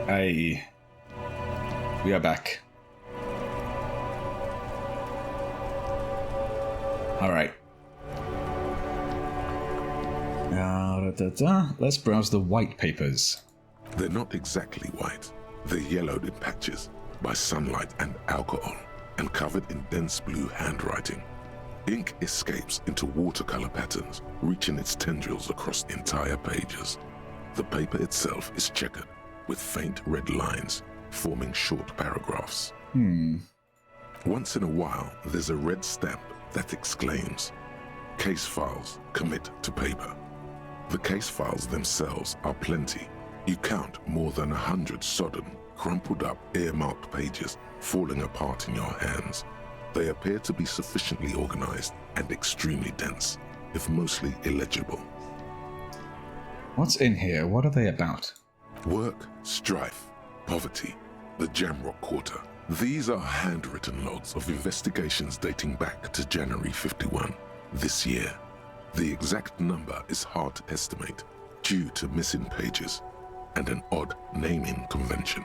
We are back. Alright. Let's browse the white papers. They're not exactly white. They're yellowed in patches by sunlight and alcohol, and covered in dense blue handwriting. Ink escapes into watercolor patterns, reaching its tendrils across entire pages. The paper itself is checkered, with faint red lines, forming short paragraphs. Once in a while, there's a red stamp that exclaims, "Case files, commit to paper." The case files themselves are plenty. You count more than 100 sodden, crumpled up, earmarked pages falling apart in your hands. They appear to be sufficiently organized and extremely dense, if mostly illegible. What's in here? What are they about? Work, strife, poverty, the Jamrock Quarter. These are handwritten logs of investigations dating back to January 51, this year. The exact number is hard to estimate due to missing pages and an odd naming convention.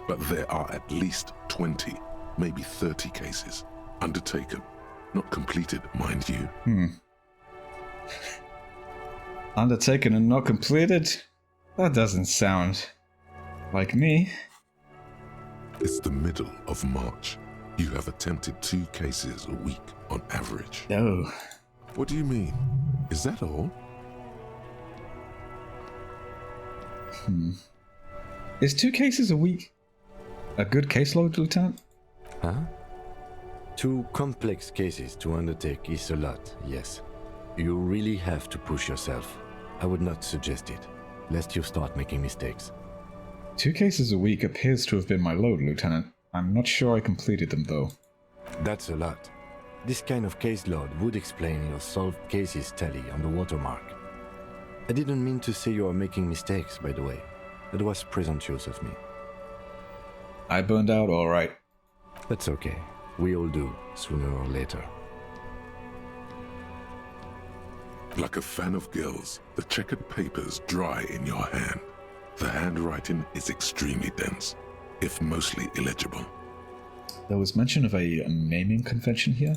But there are at least 20, maybe 30 cases undertaken, not completed, mind you. Undertaken and not completed? That doesn't sound like me. It's the middle of March. You have attempted 2 cases a week on average. Oh. What do you mean? Is that all? Is 2 cases a week a good caseload, Lieutenant? Huh? 2 complex cases to undertake is a lot, yes. You really have to push yourself. I would not suggest it, lest you start making mistakes. 2 cases a week appears to have been my load, Lieutenant. I'm not sure I completed them, though. That's a lot. This kind of caseload would explain your solved cases tally on the watermark. I didn't mean to say you are making mistakes, by the way. That was presumptuous of me. I burned out all right. That's okay. We all do, sooner or later. Like a fan of gills, the checkered papers dry in your hand. The handwriting is extremely dense, if mostly illegible. There was mention of a naming convention here?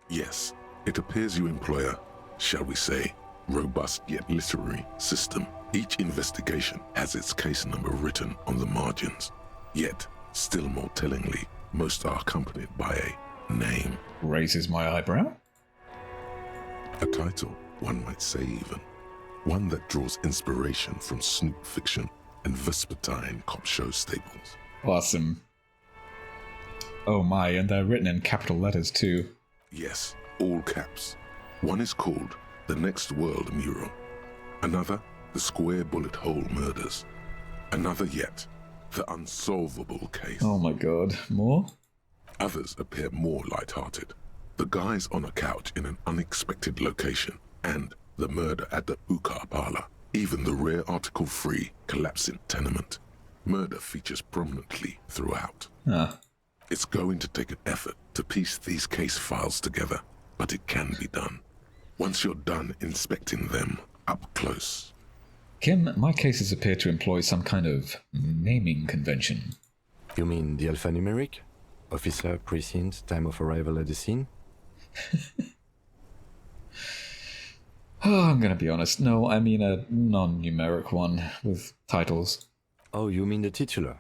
Yes, it appears you employ a, shall we say, robust yet literary system. Each investigation has its case number written on the margins. Yet, still more tellingly, most are accompanied by a name. Raises my eyebrow? A title, one might say even. One that draws inspiration from snoop fiction and vespertine cop show staples. Awesome. Oh my, and they're written in capital letters too. Yes, all caps. One is called The Next World Mural. Another, The Square Bullet Hole Murders. Another yet, The Unsolvable Case. Oh my god, more? Others appear more light-hearted. The guys on a couch in an unexpected location, and the murder at the Ukar Parlor. Even the rare article-free collapsing tenement. Murder features prominently throughout. Ah. It's going to take an effort to piece these case files together, but it can be done. Once you're done inspecting them up close. Kim, my cases appear to employ some kind of naming convention. You mean the alphanumeric? Officer, precinct, time of arrival at the scene? Oh, I'm gonna be honest. No, I mean a non-numeric one with titles. Oh, you mean the titular?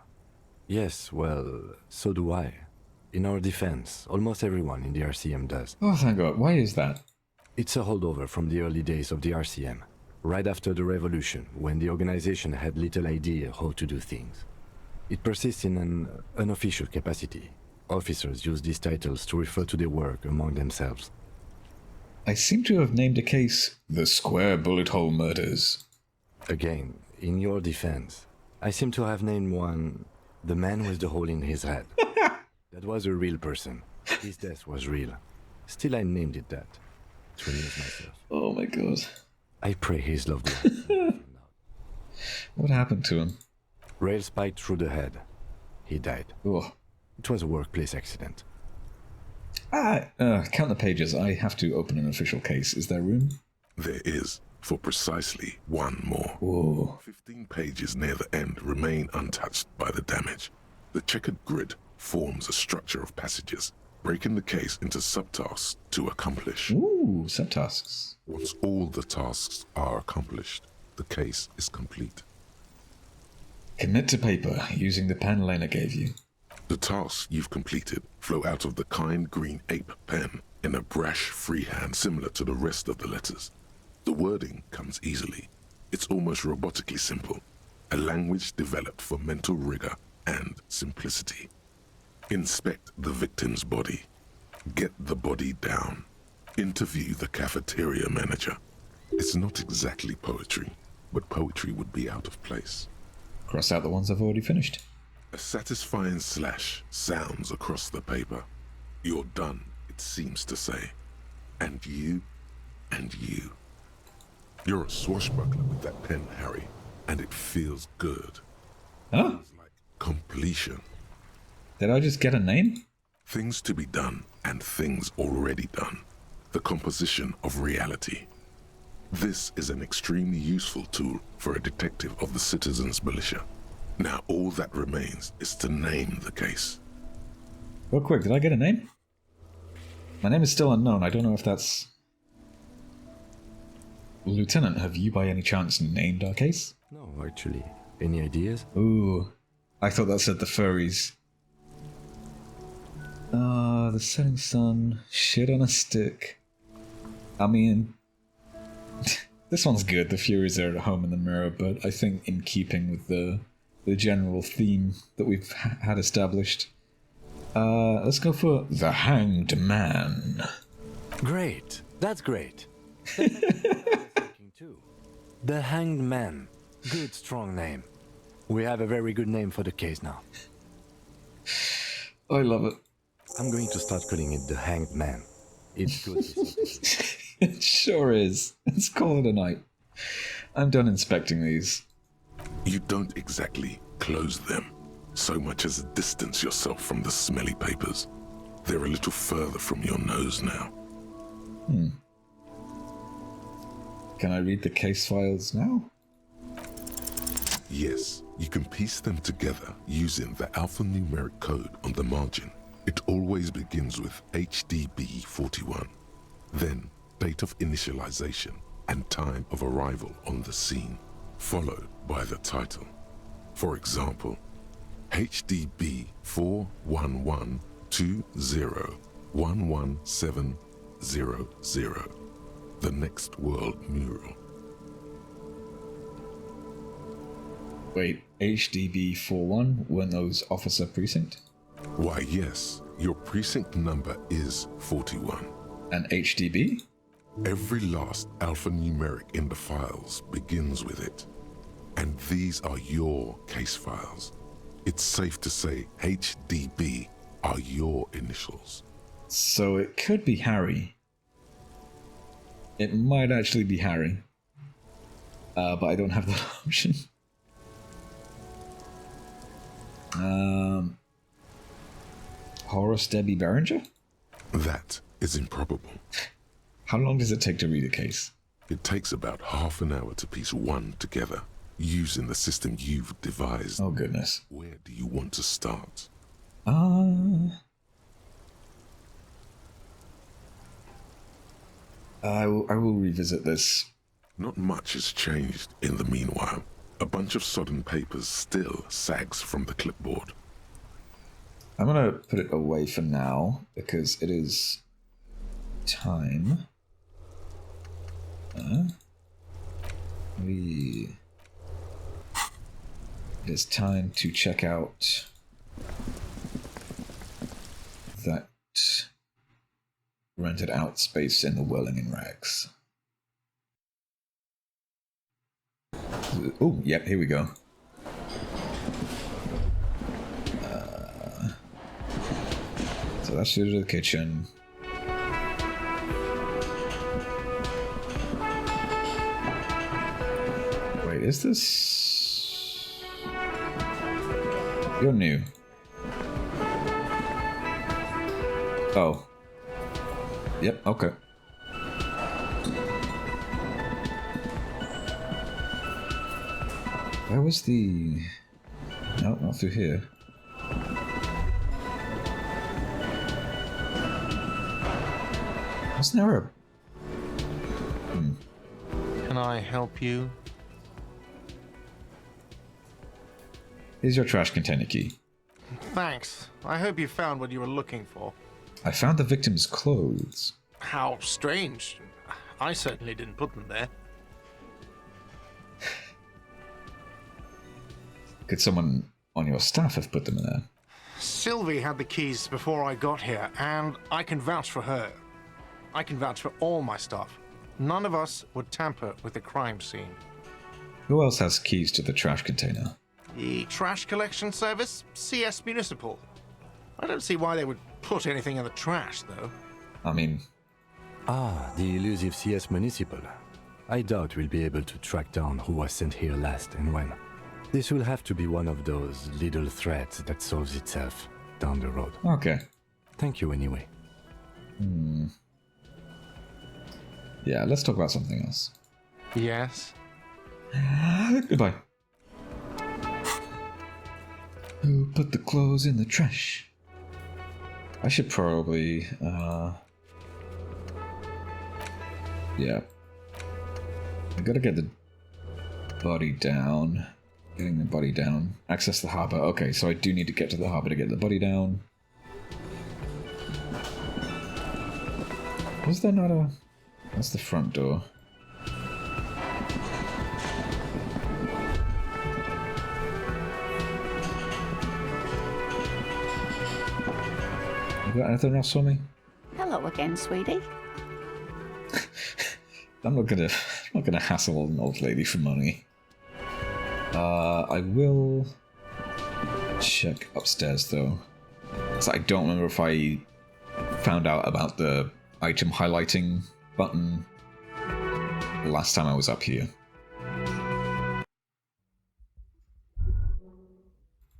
Yes, well, so do I. In our defense, almost everyone in the RCM does. Oh, thank God. Why is that? It's a holdover from the early days of the RCM, right after the revolution, when the organization had little idea how to do things. It persists in an unofficial capacity. Officers use these titles to refer to their work among themselves. I seem to have named a case The Square Bullet Hole Murders. Again, in your defense, I seem to have named one The Man with the Hole in His Head. That was a real person. His death was real. Still, I named it that. To amuse myself. Oh my God. I pray his loved one. What happened to him? Rail spiked through the head. He died. Oh. It was a workplace accident. Count the pages. I have to open an official case. Is there room? There is, for precisely one more. Whoa. 15 pages near the end remain untouched by the damage. The checkered grid forms a structure of passages, breaking the case into subtasks to accomplish. Ooh, subtasks. Once all the tasks are accomplished, the case is complete. Commit to paper using the pen Lena gave you. The tasks you've completed flow out of the kind green ape pen in a brash freehand similar to the rest of the letters. The wording comes easily. It's almost robotically simple, a language developed for mental rigor and simplicity. Inspect the victim's body. Get the body down. Interview the cafeteria manager. It's not exactly poetry, but poetry would be out of place. Cross out the ones I've already finished. A satisfying slash sounds across the paper. You're done, it seems to say. And you, and you. You're a swashbuckler with that pen, Harry, and it feels good. Huh? Feels like completion. Did I just get a name? Things to be done and things already done. The composition of reality. This is an extremely useful tool for a detective of the Citizens Militia. Now all that remains is to name the case. Real quick, did I get a name? My name is still unknown. I don't know if that's... Lieutenant, have you by any chance named our case? No, actually. Any ideas? Ooh, I thought that said the furries. The setting sun, shit on a stick. I mean, this one's good. The Furies are at home in the mirror, but I think in keeping with the general theme that we've had established, let's go for the Hanged Man. Great. That's great. Thinking too. The Hanged Man. Good, strong name. We have a very good name for the case now. I love it. I'm going to start calling it the Hanged Man. It's good. It sure is. Let's call it a night. I'm done inspecting these. You don't exactly close them, so much as distance yourself from the smelly papers. They're a little further from your nose now. Can I read the case files now? Yes, you can piece them together using the alphanumeric code on the margin. It always begins with HDB41, then date of initialization and time of arrival on the scene, followed by the title. For example, HDB 41120111700, the Next World Mural. Wait, HDB 41 weren't those officer precinct? Why, yes, your precinct number is 41. And HDB? Every last alphanumeric in the files begins with it. And these are your case files. It's safe to say HDB are your initials. So it could be Harry. It might actually be Harry. But I don't have that option. Horace Debbie Berenger? That is improbable. How long does it take to read a case? It takes about half an hour to piece one together, using the system you've devised. Oh, goodness. Where do you want to start? I will revisit this. Not much has changed in the meanwhile. A bunch of sodden papers still sags from the clipboard. I'm gonna put it away for now, because it is time. It is time to check out that rented out space in the Whirling in Rags. Oh, yep, here we go. So that's through to the kitchen. Wait, is this... You're new. Oh. Yep, okay. Where was the... No, not through here. Wasn't there a... Can I help you? Here's your trash container key. Thanks. I hope you found what you were looking for. I found the victim's clothes. How strange. I certainly didn't put them there. Could someone on your staff have put them in there? Sylvie had the keys before I got here, and I can vouch for her. I can vouch for all my staff. None of us would tamper with the crime scene. Who else has keys to the trash container? The trash collection service? CS Municipal. I don't see why they would put anything in the trash, though. I mean... Ah, the elusive CS Municipal. I doubt we'll be able to track down who was sent here last and when. This will have to be one of those little threads that solves itself down the road. Okay. Thank you anyway. Yeah, let's talk about something else. Yes? Goodbye. Who put the clothes in the trash? I should probably, yeah. I gotta get the body down. Getting the body down. Access the harbour. Okay, so I do need to get to the harbour to get the body down. Was there not a... That's the front door. You got anything else for me? Hello again, sweetie. I'm not gonna hassle an old lady for money. I will check upstairs though. So I don't remember if I found out about the item highlighting button last time I was up here. I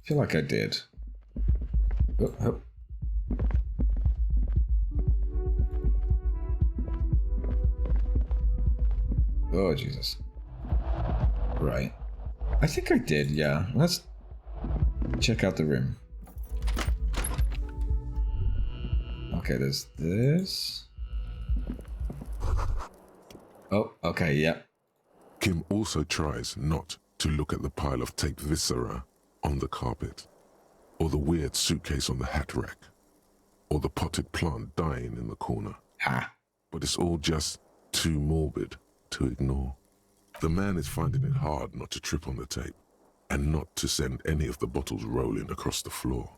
feel like I did. Oh, oh. Oh, Jesus. Right. I think I did, yeah. Let's check out the room. Okay, there's this. Oh, okay, yeah. Kim also tries not to look at the pile of taped viscera on the carpet, or the weird suitcase on the hat rack, or the potted plant dying in the corner. Ah. But it's all just too morbid to ignore. The man is finding it hard not to trip on the tape, and not to send any of the bottles rolling across the floor,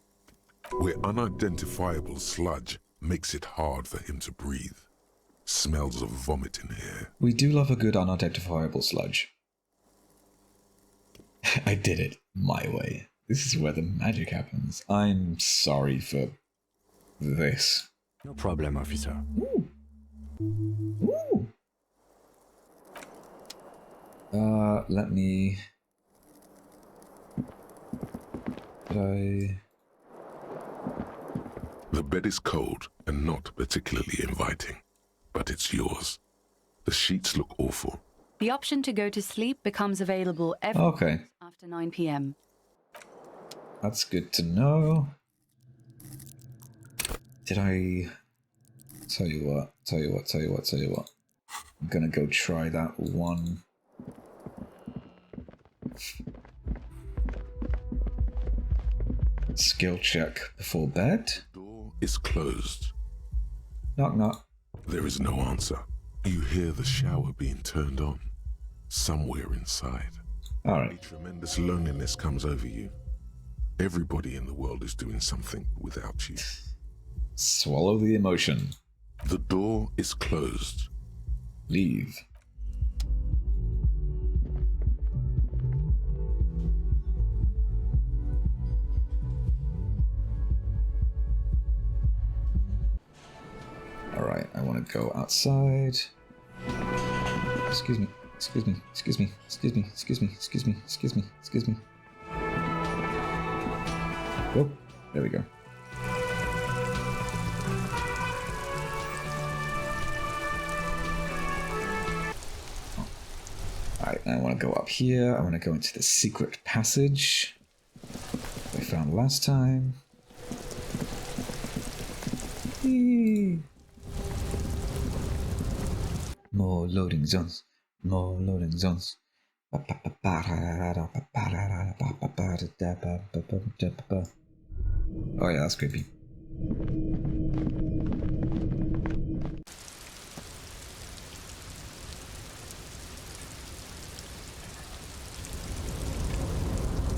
where unidentifiable sludge makes it hard for him to breathe. Smells of vomit in here. We do love a good unidentifiable sludge. I did it my way. This is where the magic happens. I'm sorry for this. No problem, officer. Ooh. Ooh. Let me... Did The bed is cold and not particularly inviting, but it's yours. The sheets look awful. The option to go to sleep becomes available every Okay. after 9 p.m. That's good to know. Did I... Tell you what. I'm gonna go try that one. Skill check before bed. Door is closed. Knock knock. There is no answer. You hear the shower being turned on, somewhere inside. A Alright. tremendous loneliness comes over you. Everybody in the world is doing something without you. Swallow the emotion. The door is closed. Leave. Alright, I want to go outside. Excuse me. Oh, there we go. Alright, I want to go up here. I want to go into the secret passage we found last time. Whee! More loading zones. More loading zones. Oh yeah, that's creepy.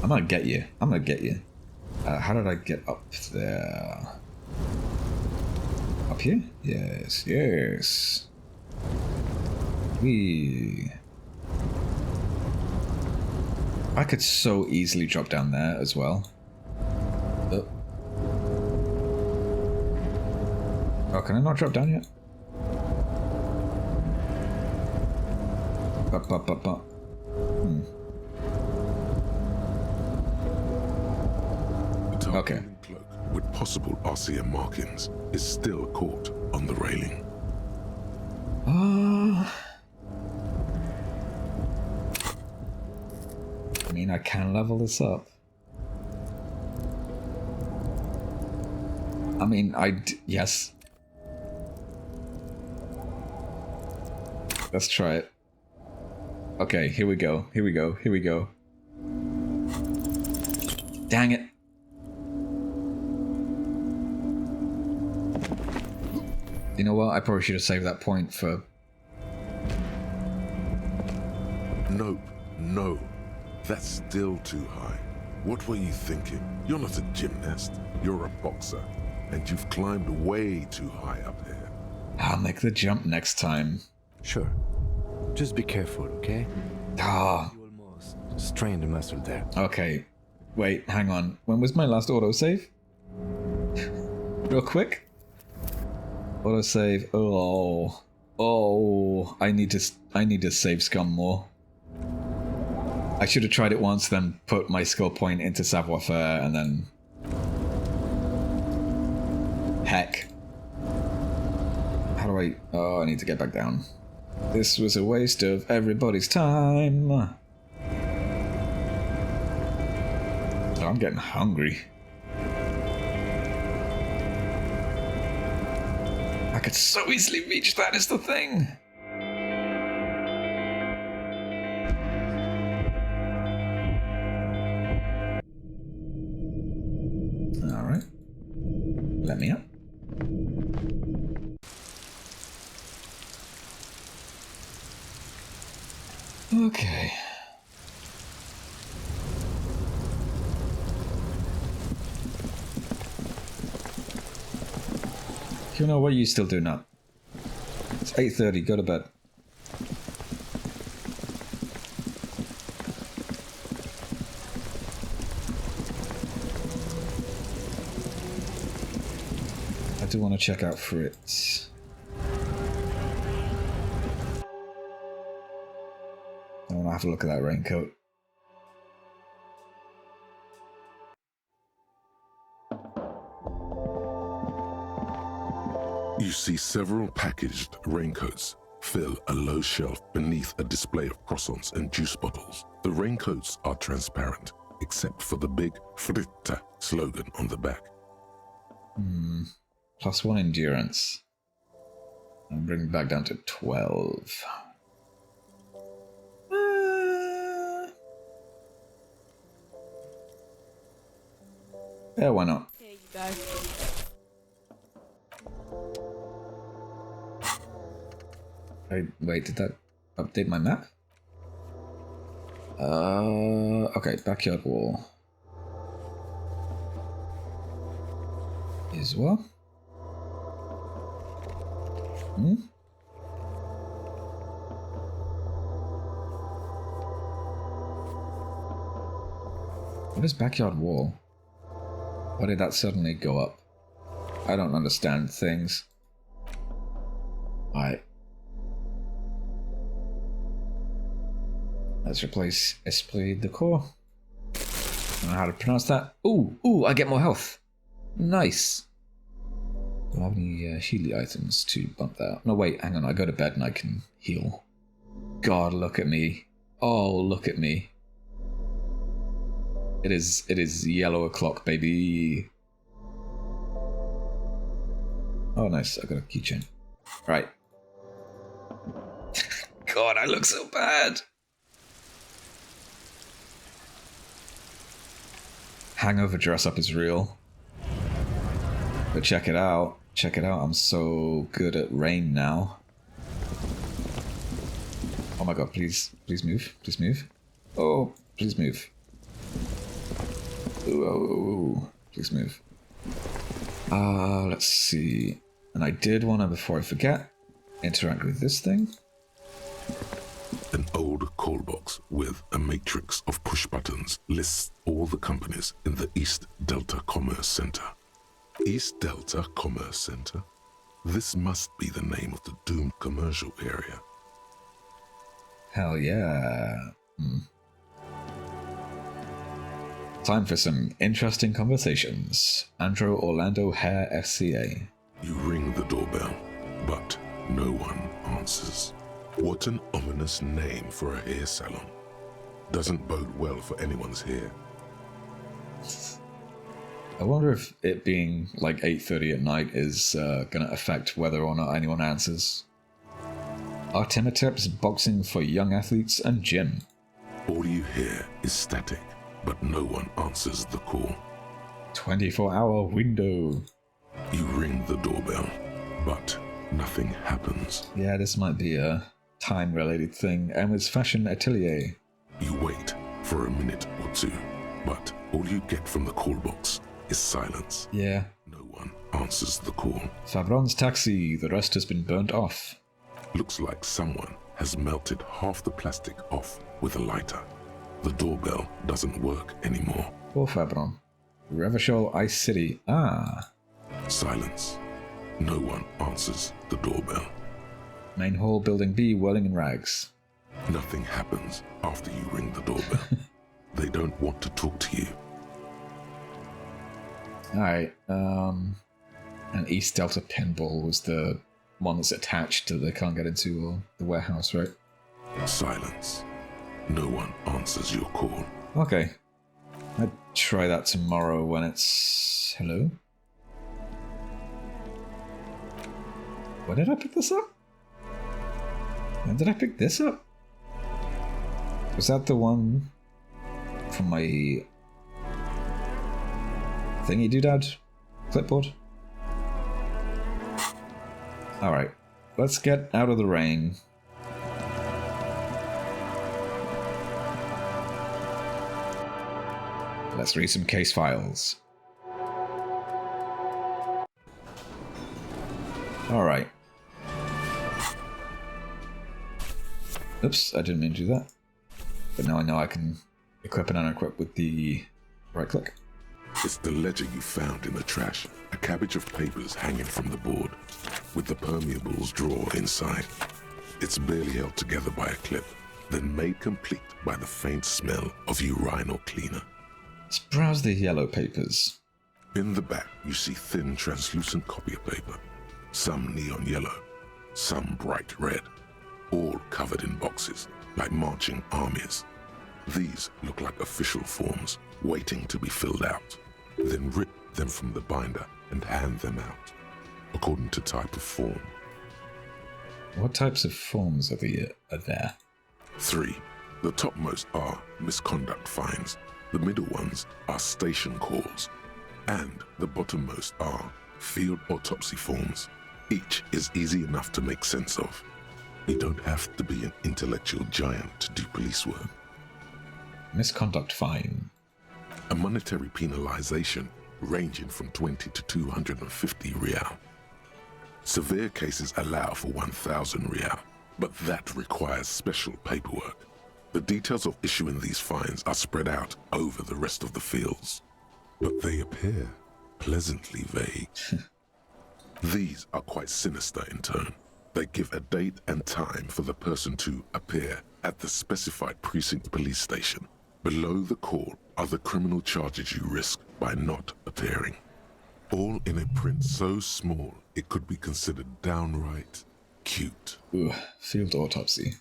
I'm gonna get you. I'm gonna get you. How did I get up there? Up here? Yes, yes. Whee. I could so easily drop down there as well. Oh, can I not drop down yet? Okay. Cloak with possible RCM markings is still caught on the railing. I mean, I can level this up. I mean, yes. Let's try it. Okay, here we go. Here we go. Here we go. Dang it. You know what? I probably should have saved that point for... Nope, no. That's still too high. What were you thinking? You're not a gymnast. You're a boxer. And you've climbed way too high up there. I'll make the jump next time. Sure. Just be careful, okay? Ah. You almost strained a muscle there. Okay. Wait, hang on. When was my last autosave? Real quick. Autosave. Oh. Oh. I need to save Scum more. I should have tried it once, then put my skill point into savoir-faire, and then... Heck. How do I... Oh, I need to get back down. This was a waste of everybody's time. Oh, I'm getting hungry. I could so easily reach that, is the thing. Alright. Let me up. Okay. You know what? You still do not. It's 8:30. Go to bed. I do want to check out Fritz. I want to have a look at that raincoat. You see several packaged raincoats fill a low shelf beneath a display of croissants and juice bottles. The raincoats are transparent, except for the big Fritta slogan on the back. +1 endurance. And bring it back down to 12. Yeah, why not? There you go. Wait, did that update my map? Okay, backyard wall. As well. What is backyard wall? Why did that suddenly go up? I don't understand things. Alright. Let's replace Esprit de Corps. I don't know how to pronounce that. Ooh, I get more health. Nice. Do I have any healy items to bump that up? No, wait, hang on. I go to bed and I can heal. God, look at me. Oh, look at me. It is yellow o'clock, baby. Oh, nice. I got a keychain. Right. God, I look so bad. Hangover dress up is real. But check it out. Check it out. I'm so good at rain now. Oh my god, please. Please move. Please move. Oh, please move. Ooh, please move. Let's see. And I did want to, before I forget, interact with this thing. An old call box with a matrix of push buttons lists all the companies in the East Delta Commerce Center. East Delta Commerce Center? This must be the name of the doomed commercial area. Hell yeah. Time for some interesting conversations. Andrew Orlando Hare, FCA. You ring the doorbell, but no one answers. What an ominous name for a hair salon. Doesn't bode well for anyone's hair. I wonder if it being like 8:30 at night is going to affect whether or not anyone answers. Artima tips, boxing for young athletes, and gym. All you hear is static, but no one answers the call. 24-hour window. You ring the doorbell, but nothing happens. Yeah, this might be a time-related thing. Emma's Fashion Atelier. You wait for a minute or two, but all you get from the call box is silence. Yeah. No one answers the call. Favron's taxi. The rest has been burnt off. Looks like someone has melted half the plastic off with a lighter. The doorbell doesn't work anymore. Poor Favron. Revachol Ice City. Ah. Silence. No one answers the doorbell. Main hall, building B, whirling in rags. Nothing happens after you ring the doorbell. They don't want to talk to you. Alright, and East Delta Pinball was the one that's attached to they can't get into the warehouse, right? Silence. No one answers your call. Okay. I'd try that tomorrow when it's... Hello? When did I pick this up? When did I pick this up? Was that the one from my thingy doodad clipboard? Alright, let's get out of the rain. Let's read some case files. Alright. Oops, I didn't mean to do that. But now I know I can equip and unequip with the right click. It's the ledger you found in the trash. A cabbage of papers hanging from the board, with the permeables drawer inside. It's barely held together by a clip, then made complete by the faint smell of urinal cleaner. Let's browse the yellow papers. In the back, you see thin, translucent copier paper. Some neon yellow, some bright red, all covered in boxes, like marching armies. These look like official forms, waiting to be filled out. Then rip them from the binder and hand them out, according to type of form. What types of forms are there? 3. The topmost are misconduct fines. The middle ones are station calls. And the bottommost are field autopsy forms. Each is easy enough to make sense of. You don't have to be an intellectual giant to do police work. Misconduct fine. A monetary penalization ranging from 20 to 250 real. Severe cases allow for 1,000 real, but that requires special paperwork. The details of issuing these fines are spread out over the rest of the fields, but they appear pleasantly vague. These are quite sinister in turn. They give a date and time for the person to appear at the specified precinct police station. Below the call are the criminal charges you risk by not appearing. All in a print so small it could be considered downright cute. Ooh, field autopsy.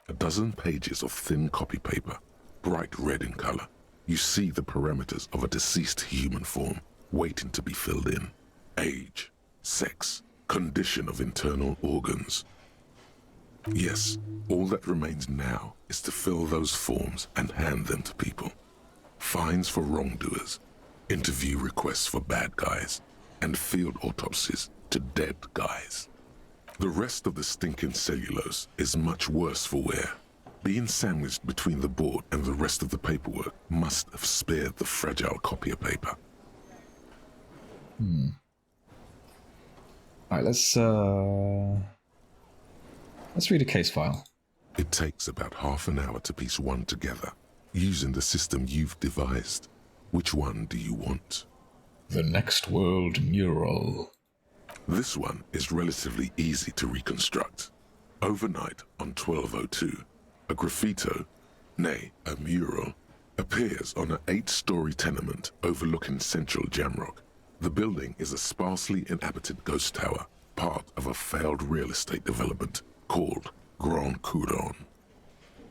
A dozen pages of thin copy paper, bright red in color. You see the parameters of a deceased human form waiting to be filled in. Age, sex, condition of internal organs. Yes, all that remains now is to fill those forms and hand them to people. Fines for wrongdoers, interview requests for bad guys, and field autopsies to dead guys. The rest of the stinking cellulose is much worse for wear. Being sandwiched between the board and the rest of the paperwork must have spared the fragile copier paper. Alright, let's read a case file. It takes about half an hour to piece one together, using the system you've devised. Which one do you want? The Next World Mural. This one is relatively easy to reconstruct. Overnight on 1202, a graffito, nay, a mural, appears on an 8-story tenement overlooking central Jamrock. The building is a sparsely inhabited ghost tower, part of a failed real estate development called Grand Couronne.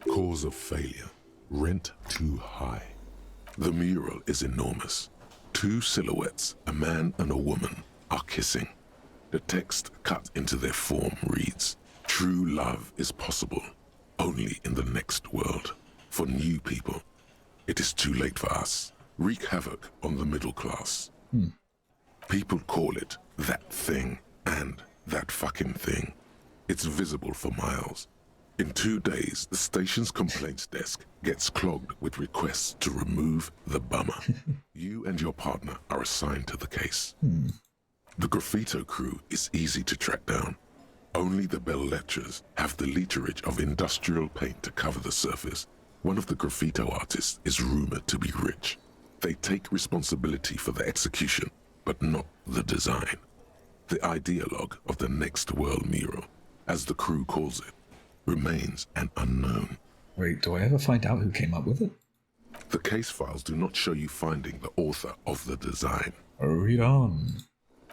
Cause of failure, rent too high. The mural is enormous. 2 silhouettes, a man and a woman, are kissing. The text cut into their form reads, "True love is possible, only in the next world. For new people, it is too late for us. Wreak havoc on the middle class." People call it that thing and that fucking thing. It's visible for miles. In 2 days, the station's complaints desk gets clogged with requests to remove the bummer. You and your partner are assigned to the case. The graffito crew is easy to track down. Only the bell lectures have the literage of industrial paint to cover the surface. One of the graffito artists is rumored to be rich. They take responsibility for the execution, but not the design. The ideologue of the Next World Mural, as the crew calls it, remains an unknown. Wait, do I ever find out who came up with it? The case files do not show you finding the author of the design. Read on.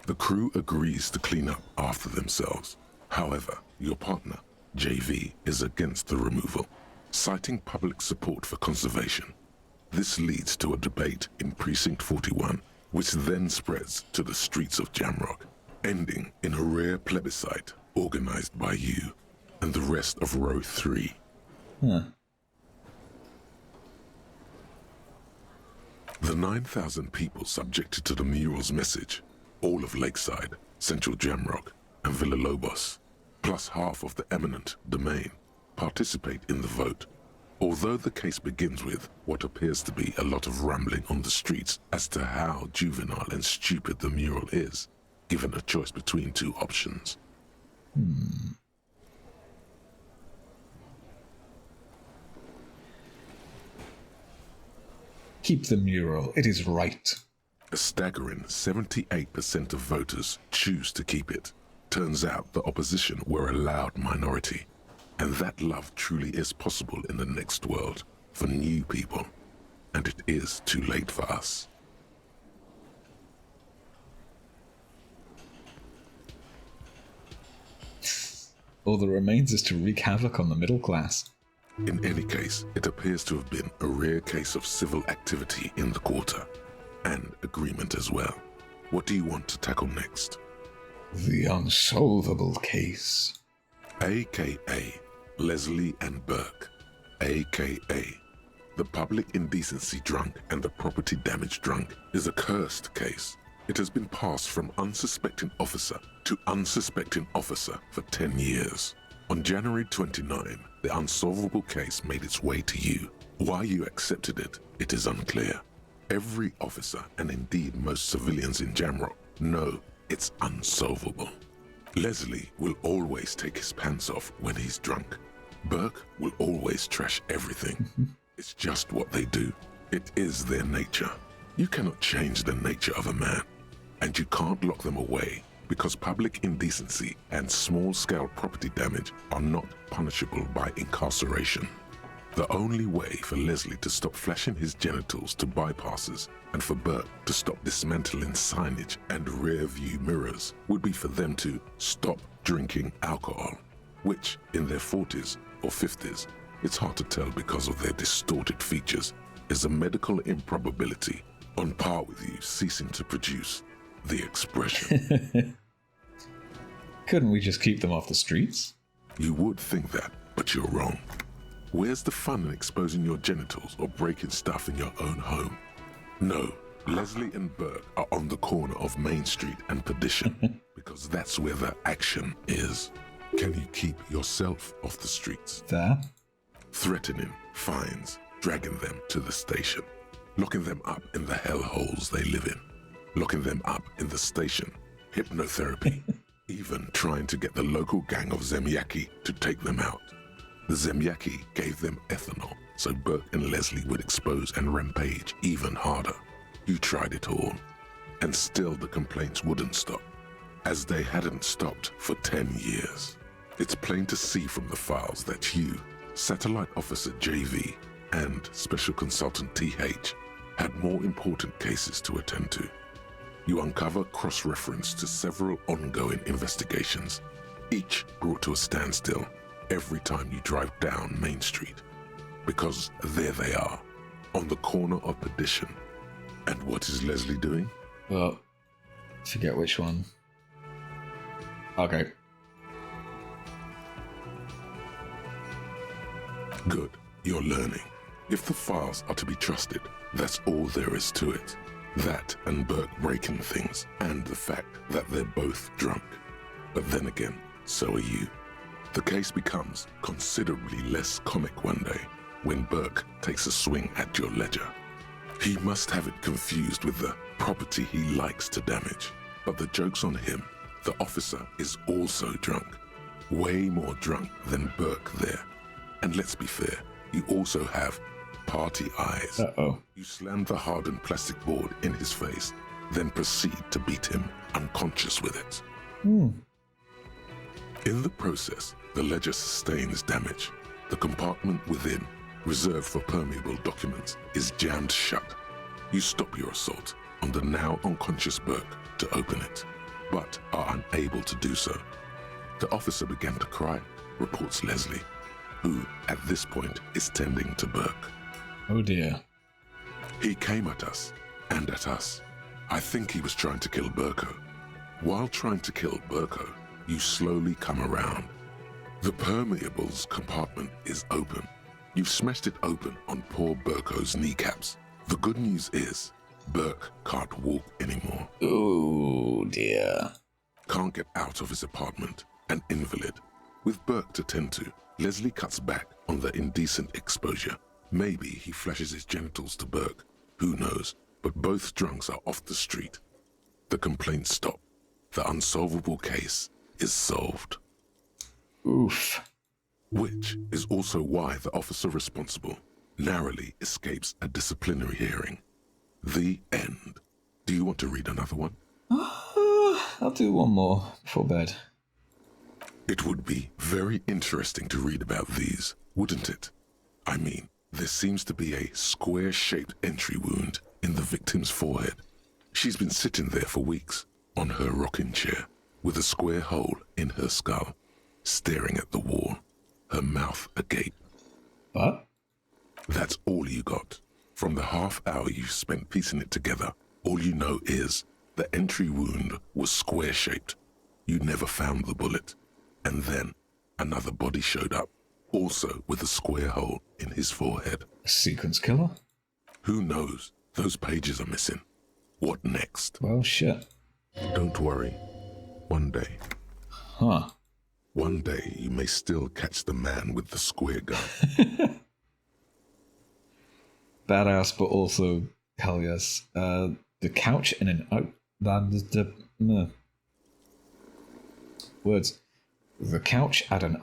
The crew agrees to clean up after themselves. However, your partner, JV, is against the removal, citing public support for conservation. This leads to a debate in Precinct 41, which then spreads to the streets of Jamrock, ending in a rare plebiscite organized by you and the rest of Row 3. The 9,000 people subjected to the mural's message, all of Lakeside, Central Jamrock, and Villalobos, plus half of the eminent domain, participate in the vote. Although the case begins with what appears to be a lot of rambling on the streets as to how juvenile and stupid the mural is, given a choice between 2 options. Keep the mural. It is right. A staggering 78% of voters choose to keep it. Turns out the opposition were a loud minority. And that love truly is possible in the next world for new people. And it is too late for us. All that remains is to wreak havoc on the middle class. In any case, it appears to have been a rare case of civil activity in the quarter. And agreement as well. What do you want to tackle next? The unsolvable case. AKA Leslie and Burke. AKA the public indecency drunk and the property damage drunk is a cursed case. It has been passed from unsuspecting officer to unsuspecting officer for 10 years. On January 29, the unsolvable case made its way to you. Why you accepted it, it is unclear. Every officer, and indeed most civilians in Jamrock, know it's unsolvable. Leslie will always take his pants off when he's drunk. Burke will always trash everything. It's just what they do. It is their nature. You cannot change the nature of a man, and you can't lock them away because public indecency and small-scale property damage are not punishable by incarceration. The only way for Leslie to stop flashing his genitals to bypassers and for Burke to stop dismantling signage and rear-view mirrors would be for them to stop drinking alcohol, which, in their 40s, or 50s, it's hard to tell because of their distorted features, is a medical improbability on par with you ceasing to produce the expression. Couldn't we just keep them off the streets? You would think that, but you're wrong. Where's the fun in exposing your genitals or breaking stuff in your own home? No, Leslie and Burke are on the corner of Main Street and Perdition because that's where the action is. Can you keep yourself off the streets? There. Threatening fines, dragging them to the station, locking them up in the hellholes they live in, locking them up in the station, hypnotherapy, even trying to get the local gang of Zemyaki to take them out. The Zemyaki gave them ethanol so Burke and Leslie would expose and rampage even harder. You tried it all, and still the complaints wouldn't stop, as they hadn't stopped for 10 years. It's plain to see from the files that you, Satellite Officer JV, and Special Consultant TH had more important cases to attend to. You uncover cross-reference to several ongoing investigations, each brought to a standstill every time you drive down Main Street. Because there they are, on the corner of Perdition. And what is Leslie doing? Well, forget which one. Okay. Good, you're learning. If the files are to be trusted, that's all there is to it. That and Burke breaking things, and the fact that they're both drunk. But then again, so are you. The case becomes considerably less comic one day when Burke takes a swing at your ledger. He must have it confused with the property he likes to damage. But the joke's on him. The officer is also drunk. Way more drunk than Burke there. And let's be fair, you also have party eyes. Uh-oh. You slam the hardened plastic board in his face, then proceed to beat him unconscious with it. In the process, the ledger sustains damage. The compartment within, reserved for permeable documents, is jammed shut. You stop your assault on the now unconscious Burke to open it, but are unable to do so. The officer began to cry, reports Leslie, who at this point is tending to Burke. Oh dear. He came at us, and at us. I think he was trying to kill Burko. While trying to kill Burko, you slowly come around. The permeables compartment is open. You've smashed it open on poor Burko's kneecaps. The good news is, Burke can't walk anymore. Oh dear. Can't get out of his apartment, an invalid. With Burke to tend to, Leslie cuts back on the indecent exposure. Maybe he flashes his genitals to Burke. Who knows? But both drunks are off the street. The complaints stop. The unsolvable case is solved. Oof. Which is also why the officer responsible narrowly escapes a disciplinary hearing. The end. Do you want to read another one? I'll do one more before bed. It would be very interesting to read about these, wouldn't it? I mean, there seems to be a square-shaped entry wound in the victim's forehead. She's been sitting there for weeks, on her rocking chair, with a square hole in her skull, staring at the wall, her mouth agape. What? That's all you got. From the half hour you spent piecing it together, all you know is the entry wound was square-shaped. You never found the bullet. And then another body showed up, also with a square hole in his forehead. A sequence killer? Who knows? Those pages are missing. What next? Well, shit. Don't worry. One day. Huh. One day you may still catch the man with the square gun. Badass, but also, hell yes. The couch in an words. The couch at an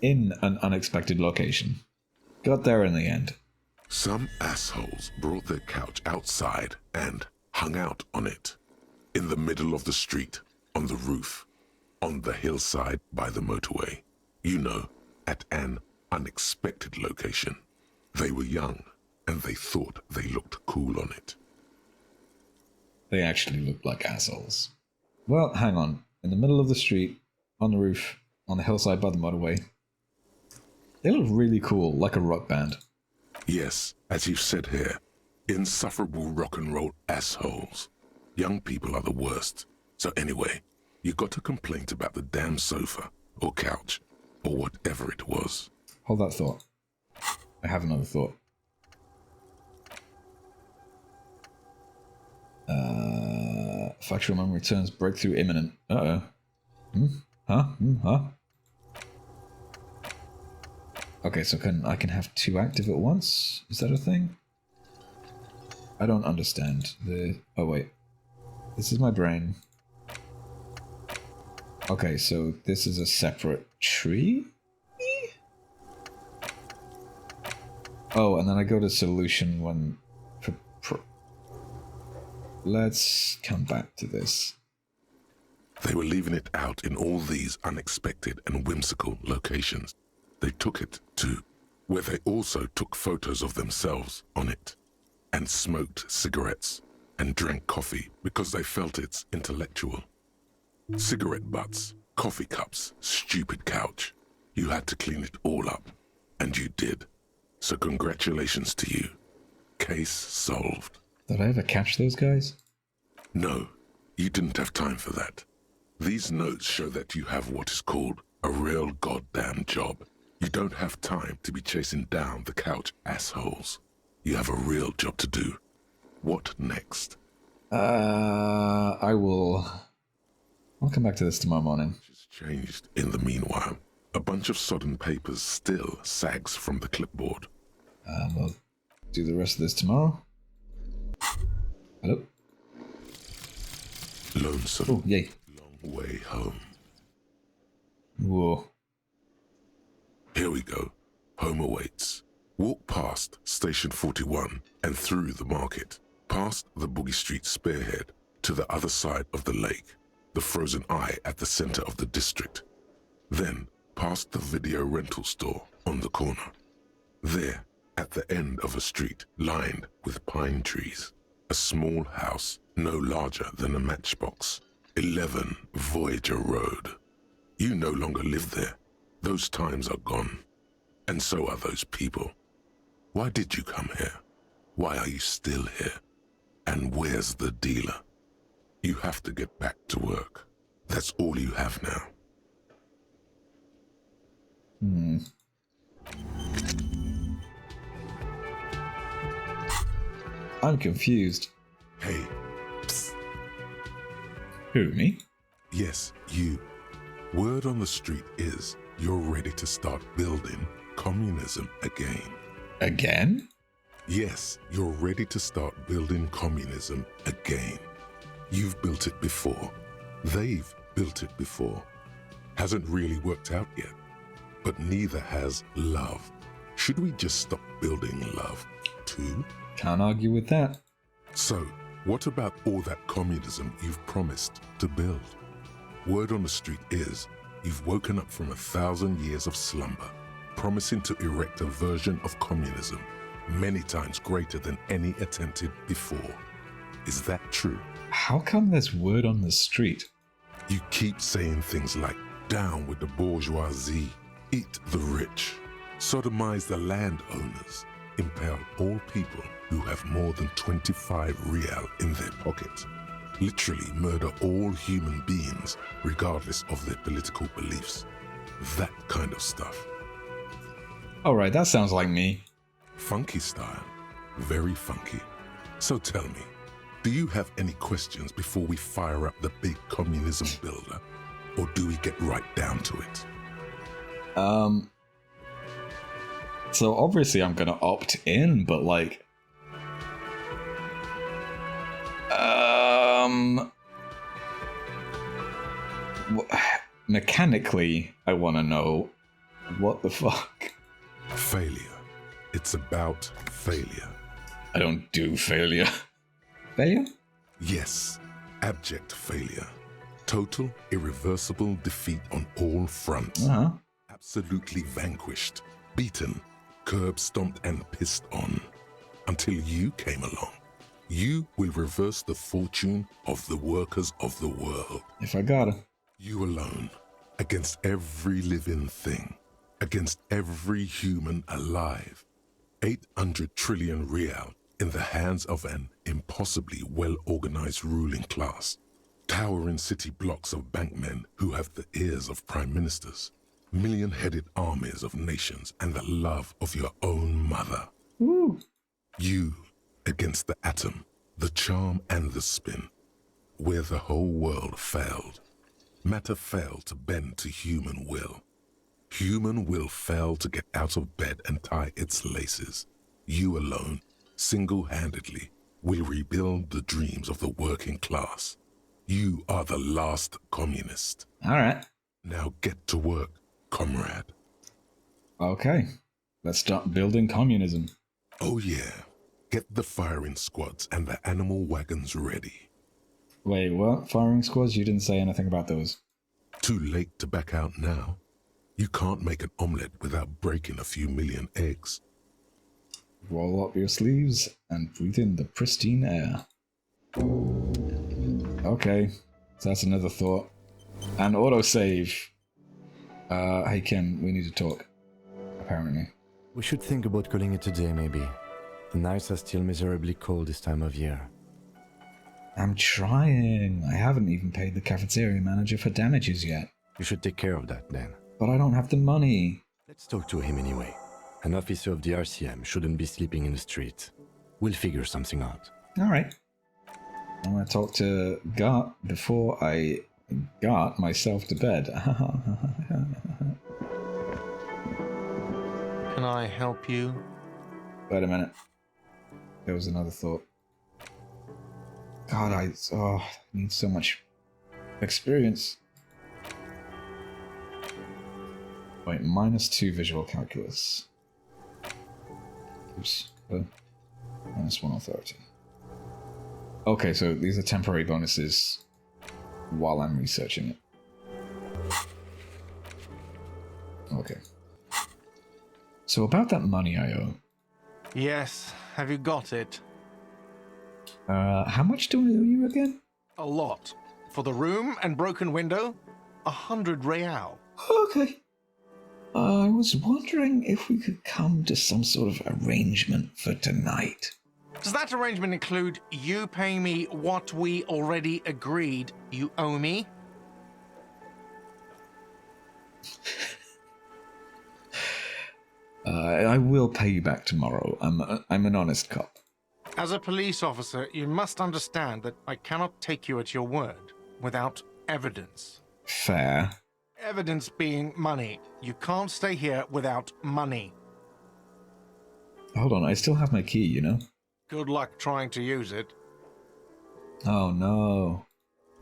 unexpected location. Got there in the end. Some assholes brought their couch outside and hung out on it. In the middle of the street, on the roof, on the hillside by the motorway. You know, at an unexpected location. They were young, and they thought they looked cool on it. They actually looked like assholes. Well, hang on. In the middle of the street, on the roof, on the hillside by the motorway. They look really cool, like a rock band. Yes, as you've said here, insufferable rock and roll assholes. Young people are the worst. So anyway, you got a complaint about the damn sofa, or couch, or whatever it was. Hold that thought. I have another thought. Factual memory returns, breakthrough imminent. Uh-oh. Huh? Okay, so I can have 2 active at once? Is that a thing? I don't understand the... Oh, wait. This is my brain. Okay, so this is a separate tree? Oh, and then I go to solution when... Let's come back to this. They were leaving it out in all these unexpected and whimsical locations. They took it to where they also took photos of themselves on it, and smoked cigarettes and drank coffee because they felt it's intellectual. Cigarette butts, coffee cups, stupid couch. You had to clean it all up, and you did. So congratulations to you. Case solved. Did I ever catch those guys? No, you didn't have time for that. These notes show that you have what is called a real goddamn job. You don't have time to be chasing down the couch assholes. You have a real job to do. What next? I'll come back to this tomorrow morning. It's changed in the meanwhile. A bunch of sodden papers still sags from the clipboard. We'll do the rest of this tomorrow. Hello? Lonesome. Oh, yay. Long way home. Whoa. Here we go. Home awaits. Walk past Station 41 and through the market, past the Boogie Street spearhead to the other side of the lake, the frozen eye at the center of the district. Then past the video rental store on the corner. There, at the end of a street lined with pine trees, a small house no larger than a matchbox. 11 Voyager Road. You no longer live there. Those times are gone. And so are those people. Why did you come here? Why are you still here? And where's the dealer? You have to get back to work. That's all you have now. I'm confused. Hey, psst. Who, me? Yes, you. Word on the street is you're ready to start building communism again. Again? Yes, you're ready to start building communism again. You've built it before. They've built it before. Hasn't really worked out yet. But neither has love. Should we just stop building love, too? Can't argue with that. So, what about all that communism you've promised to build? Word on the street is you've woken up from 1,000 years of slumber, promising to erect a version of communism many times greater than any attempted before. Is that true? How come there's word on the street? You keep saying things like, down with the bourgeoisie, eat the rich, sodomize the landowners, impale all people who have more than 25 real in their pocket, literally murder all human beings regardless of their political beliefs. That kind of stuff. Alright, that sounds like me. Funky style. Very funky. So tell me, do you have any questions before we fire up the big communism builder? Or do we get right down to it? So obviously I'm gonna opt in, but like... Mechanically, I want to know what the fuck. Failure. It's about failure. I don't do failure. Failure? Yes, abject failure. Total, irreversible defeat on all fronts. Uh-huh. Absolutely vanquished, beaten, curb-stomped and pissed on. Until you came along. You will reverse the fortune of the workers of the world. If I gotta. You alone, against every living thing. against every human alive. 800 trillion real in the hands of an impossibly well-organized ruling class. Towering city blocks of bankmen who have the ears of prime ministers. Million-headed armies of nations and the love of your own mother. Woo. You against the atom, the charm and the spin. Where the whole world failed. Matter failed to bend to human will. Human will failed to get out of bed and tie its laces. You alone, single-handedly, will rebuild the dreams of the working class. You are the last communist. All right. Now get to work, comrade. Okay. Let's start building communism. Oh yeah. Get the firing squads and the animal wagons ready. Wait, what? Firing squads? You didn't say anything about those. Too late to back out now. You can't make an omelette without breaking a few million eggs. Roll up your sleeves and breathe in the pristine air. Okay, so that's another thought. And autosave. Hey Kim, we need to talk. Apparently. We should think about calling it a day, maybe. The nights are still miserably cold this time of year. I'm trying. I haven't even paid the cafeteria manager for damages yet. You should take care of that, then. But I don't have the money. Let's talk to him anyway. An officer of the RCM shouldn't be sleeping in the street. We'll figure something out. Alright. I'm gonna talk to Gart before I got myself to bed. Can I help you? Wait a minute. There was another thought. God, I need so much experience. Wait, -2 visual calculus. Oops. -1 authority. Okay, so these are temporary bonuses while I'm researching it. Okay. So about that money I owe. Yes, have you got it? How much do I owe you again? A lot. For the room and broken window, 100 real. Okay. I was wondering if we could come to some sort of arrangement for tonight. Does that arrangement include you paying me what we already agreed you owe me? I will pay you back tomorrow. I'm an honest cop. As a police officer, you must understand that I cannot take you at your word without evidence. Fair. Evidence being money. You can't stay here without money. Hold on, I still have my key, you know? Good luck trying to use it. Oh no.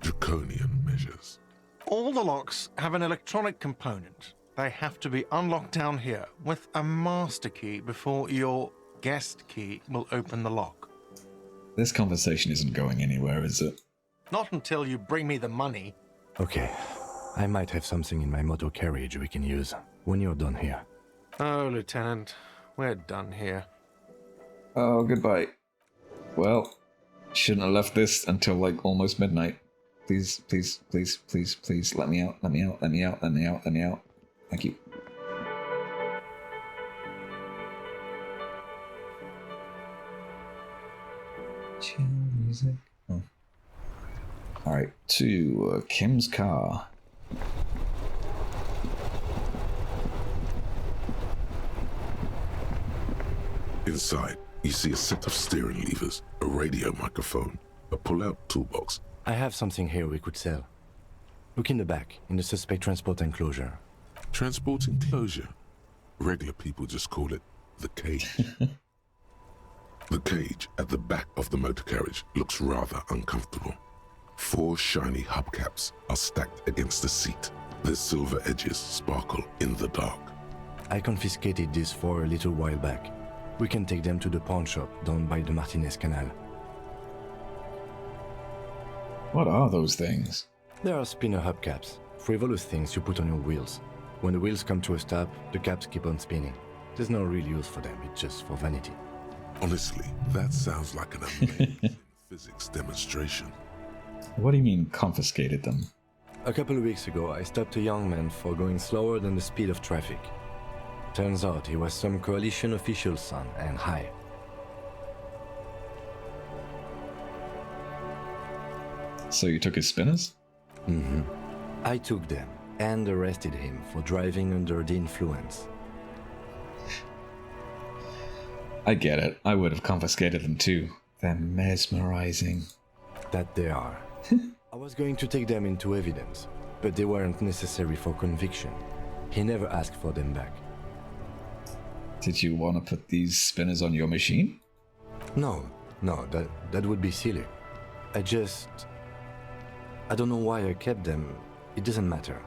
Draconian measures. All the locks have an electronic component. They have to be unlocked down here with a master key before your guest key will open the lock. This conversation isn't going anywhere, is it? Not until you bring me the money. Okay. I might have something in my motor carriage we can use when you're done here. Oh, Lieutenant, we're done here. Oh, goodbye. Well, shouldn't have left this until like almost midnight. Please, please, please, please, please, let me out, let me out, let me out, let me out, let me out. Thank you. Chill music. Oh. Alright, to Kim's car. Inside, you see a set of steering levers, a radio microphone, a pull-out toolbox. I have something here we could sell. Look in the back, in the suspect transport enclosure. Transport enclosure. Regular people just call it the cage. The cage at the back of the motor carriage looks rather uncomfortable. 4 shiny hubcaps are stacked against the seat. Their silver edges sparkle in the dark. I confiscated these 4 a little while back. We can take them to the pawn shop down by the Martinez Canal. What are those things? There are spinner hubcaps, frivolous things you put on your wheels. When the wheels come to a stop, the caps keep on spinning. There's no real use for them, it's just for vanity. Honestly, that sounds like an amazing physics demonstration. What do you mean, confiscated them? A couple of weeks ago, I stopped a young man for going slower than the speed of traffic. Turns out he was some coalition official's son and high. So you took his spinners? I took them and arrested him for driving under the influence. I get it. I would have confiscated them too. They're mesmerizing. That they are. I was going to take them into evidence, but they weren't necessary for conviction. He never asked for them back. Did you want to put these spinners on your machine? No, that would be silly. I don't know why I kept them. It doesn't matter.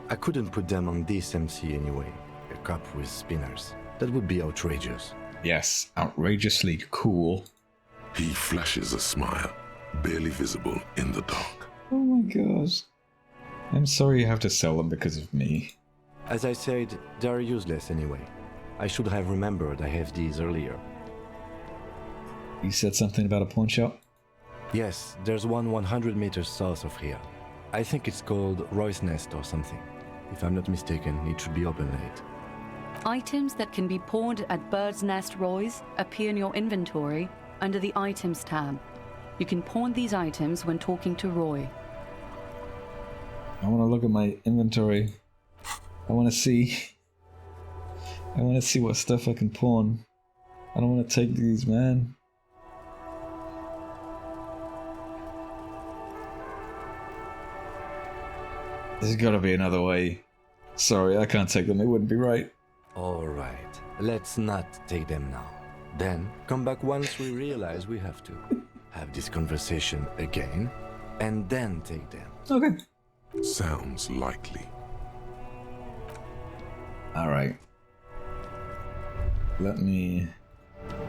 I couldn't put them on this MC anyway. A cop with spinners. That would be outrageous. Yes, outrageously cool. He flashes a smile, barely visible in the dark. Oh my god. I'm sorry you have to sell them because of me. As I said, they are useless anyway. I should have remembered I have these earlier. You said something about a pawn shop? Yes, there's one 100 meters south of here. I think it's called Roy's Nest or something. If I'm not mistaken, it should be open late. Items that can be pawned at Bird's Nest Roy's appear in your inventory under the Items tab. You can pawn these items when talking to Roy. I want to look at my inventory. I want to see what stuff I can pawn. I don't want to take these, man. There's got to be another way. Sorry, I can't take them. It wouldn't be right. Alright, let's not take them now. Then, come back once we realize we have to. Have this conversation again, and then take them. Okay. Sounds likely. Alright. Let me...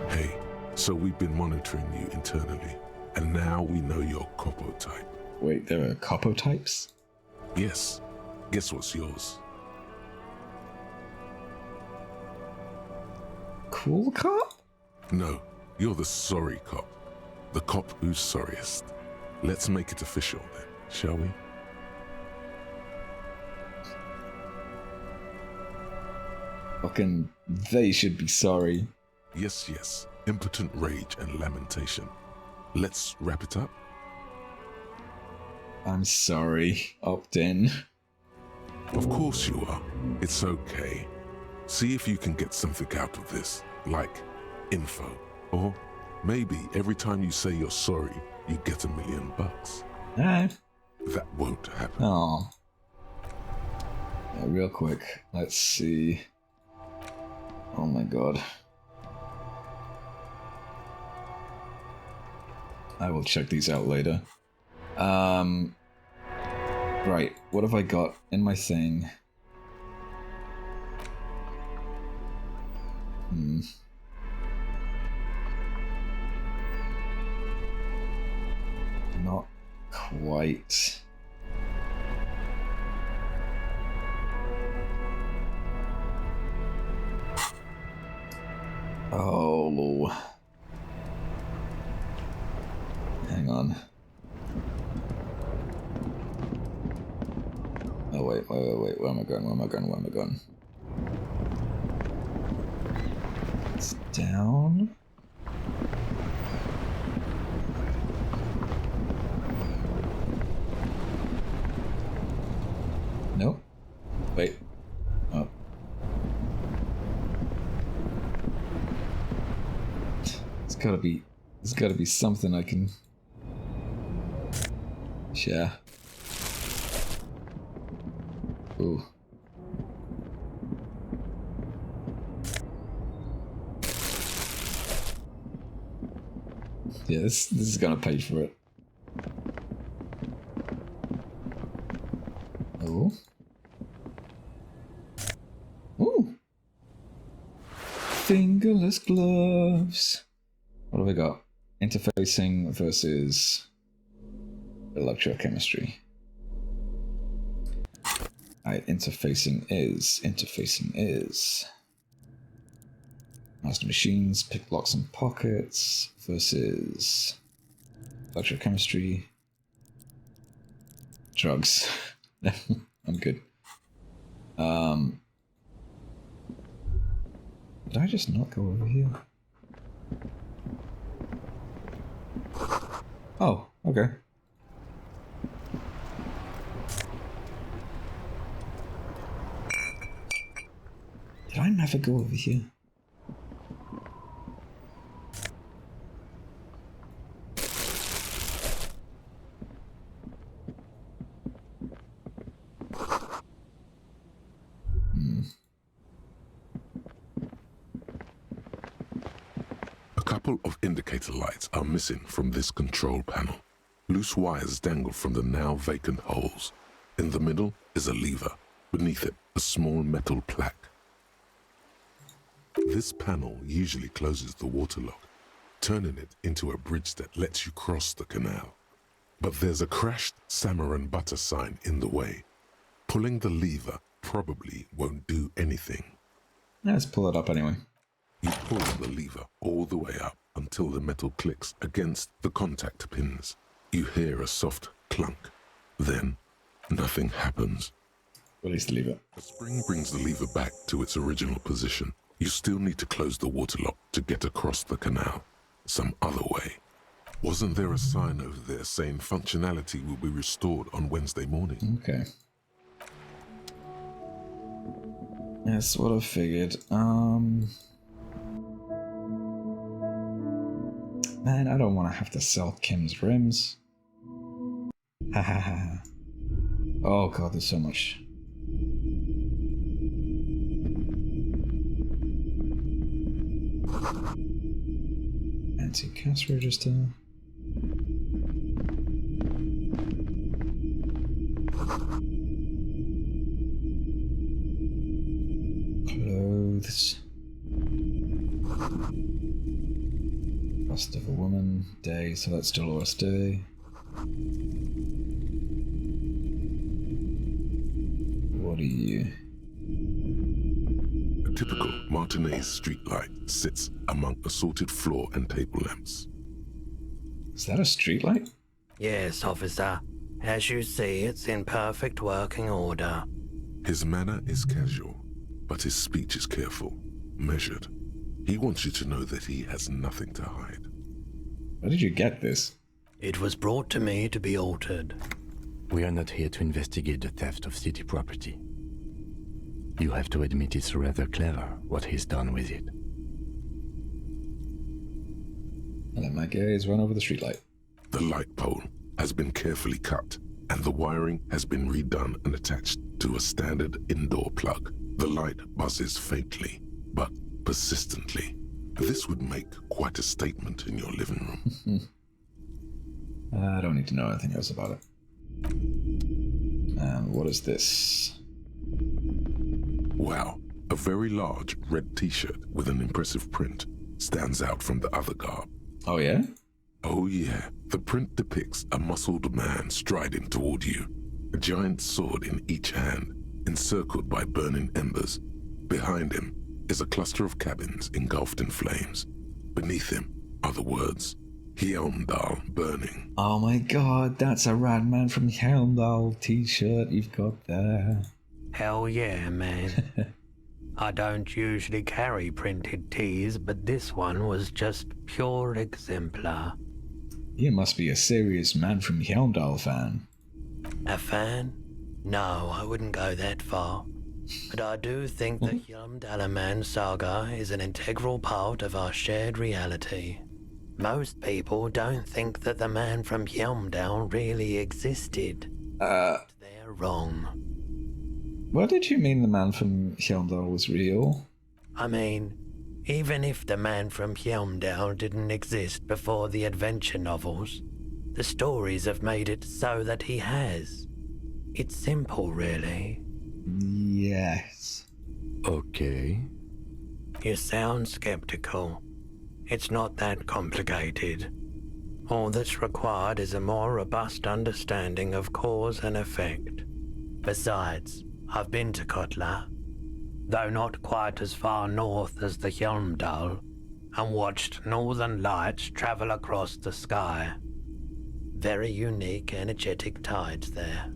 Hey, so we've been monitoring you internally, and now we know your Copo type. Wait, there are Copo types? Yes. Guess what's yours? Cool cop? No, you're the sorry cop. The cop who's sorriest. Let's make it official then, shall we? Fucking they should be sorry. Yes. Impotent rage and lamentation. Let's wrap it up. I'm sorry. Opt in. Of course you are. It's okay. See if you can get something out of this, like info. Or maybe every time you say you're sorry, you get $1 million. Alright. That won't happen. Oh. Yeah, real quick. Let's see. Oh my god. I will check these out later. Right, what have I got in my thing? Not quite. Oh. Hang on. Oh, wait. Where am I going? It's down. Nope. Wait. Oh. There's gotta be something I can share. Ooh. Yeah, this is gonna pay for it. Oh. Ooh. Fingerless gloves. What have I got? Interfacing versus electrochemistry. Alright, interfacing is master machines, pick locks and pockets versus electrochemistry. Drugs. I'm good. Did I just not go over here? Oh, okay. Did I never go over here? A couple of indicator lights are missing from this control panel. Loose wires dangle from the now vacant holes. In the middle is a lever. Beneath it, a small metal plaque. This panel usually closes the waterlock, turning it into a bridge that lets you cross the canal. But there's a crashed salmon and butter sign in the way. Pulling the lever probably won't do anything. Let's pull it up anyway. You pull the lever all the way up until the metal clicks against the contact pins. You hear a soft clunk. Then, nothing happens. Release the lever. The spring brings the lever back to its original position. You still need to close the waterlock to get across the canal. Some other way. Wasn't there a sign over there saying functionality will be restored on Wednesday morning? Okay. That's what I figured. Man, I don't want to have to sell Kim's rims. Ha ha ha. Oh god, there's so much. Anti-cash register. Clothes. Bust of a woman. Day, so that's Dolores Day. What are you? A typical Martinez streetlight sits among assorted floor and table lamps. Is that a streetlight? Yes, officer. As you see, it's in perfect working order. His manner is casual, but his speech is careful, measured. He wants you to know that he has nothing to hide. Where did you get this? It was brought to me to be altered. We are not here to investigate the theft of city property. You have to admit it's rather clever what he's done with it. I let my gaze run over the streetlight. The light pole has been carefully cut, and the wiring has been redone and attached to a standard indoor plug. The light buzzes faintly, but persistently. This would make quite a statement in your living room. I don't need to know anything else about it. And what is this? Wow, a very large red t-shirt with an impressive print stands out from the other garb. Oh yeah? Oh yeah, the print depicts a muscled man striding toward you, a giant sword in each hand, encircled by burning embers. Behind him is a cluster of cabins engulfed in flames. Beneath him are the words, Hjelmdal burning. Oh my god, that's a rad man from Helmdall t-shirt you've got there. Hell yeah, man. I don't usually carry printed tees, but this one was just pure exemplar. You must be a serious man from Helmdall fan. A fan? No, I wouldn't go that far. But I do think the Hjelmdalaman saga is an integral part of our shared reality. Most people don't think that the man from Hjelmdal really existed. They're wrong. What did you mean the man from Helmdall was real? I mean, even if the man from Hjelmdal didn't exist before the adventure novels, the stories have made it so that he has. It's simple, really. Yes. Okay. You sound skeptical. It's not that complicated. All that's required is a more robust understanding of cause and effect. Besides, I've been to Kotla, though not quite as far north as the Hjelmdal, and watched northern lights travel across the sky. Very unique, energetic tides there.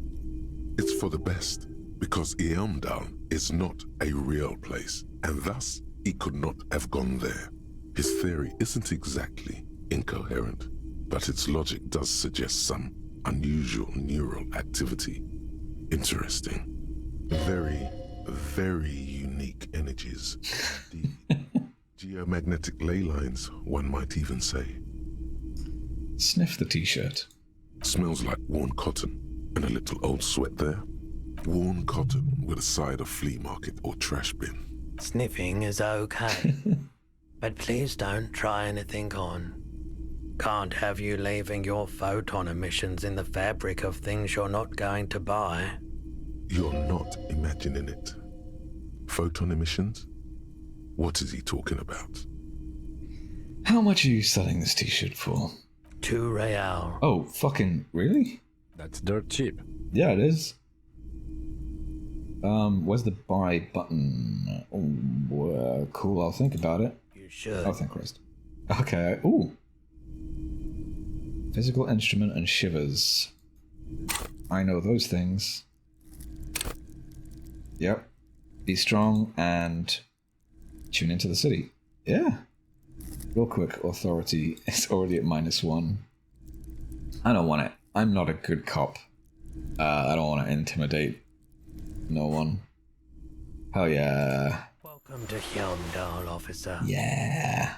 It's for the best, because Hjelmdal is not a real place, and thus He could not have gone there. His theory isn't exactly incoherent, but its logic does suggest some unusual neural activity. Interesting. Very, very unique energies. The geomagnetic ley lines, one might even say. Sniff the t-shirt. Smells like worn cotton and a little old sweat there. Worn cotton with a side of flea market or trash bin. Sniffing is okay, but please don't try anything on. Can't have you leaving your photon emissions in the fabric of things you're not going to buy. You're not imagining it. Photon emissions? What is he talking about? How much are you selling this t-shirt for? 2 real. Oh, fucking really? That's dirt cheap. Yeah, it is. Where's the buy button? Oh, cool, I'll think about it. You should. Oh, thank Christ. Okay, ooh. Physical instrument and shivers. I know those things. Yep. Be strong and tune into the city. Yeah. Real quick, authority is already at -1. I don't want it. I'm not a good cop. I don't want to intimidate no one. Hell yeah. Welcome to Hyundai, officer. Yeah.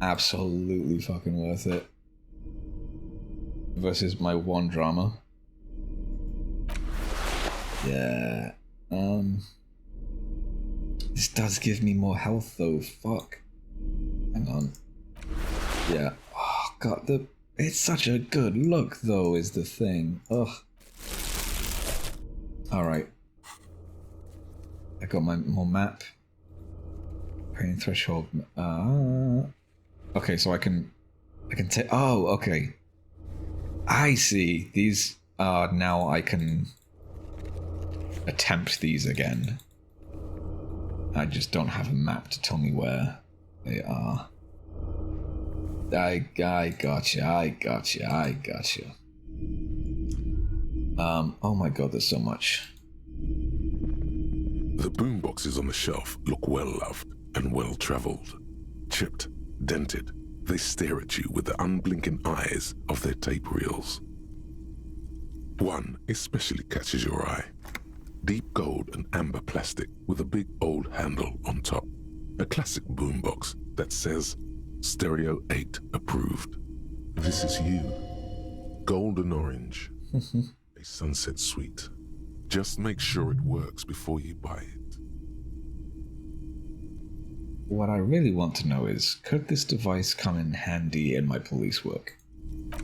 Absolutely fucking worth it. Versus my one drama. Yeah. This does give me more health though. Fuck. Hang on. Yeah. Oh god, it's such a good look though is the thing. Ugh. Alright. I got my more map. Pain threshold. Okay, so I can take. Oh, okay. I see. These are now I can attempt these again. I just don't have a map to tell me where they are. I gotcha. Oh my god, there's so much. The boomboxes on the shelf look well-loved and well-traveled. Chipped, dented, they stare at you with the unblinking eyes of their tape reels. One especially catches your eye. Deep gold and amber plastic with a big old handle on top. A classic boombox that says Stereo 8 approved. This is you. Golden orange. A sunset suite. Just make sure it works before you buy it. What I really want to know is, could this device come in handy in my police work?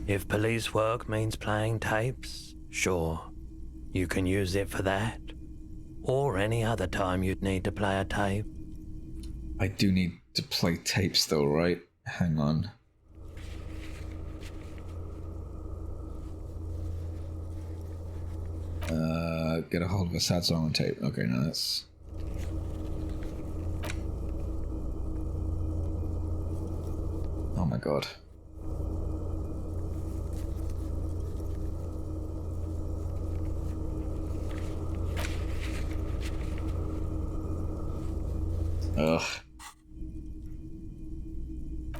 If police work means playing tapes, sure. You can use it for that. Or any other time you'd need to play a tape. I do need to play tapes though, right? Hang on. Get a hold of a sad song on tape. Okay, now that's... Oh my god. Ugh.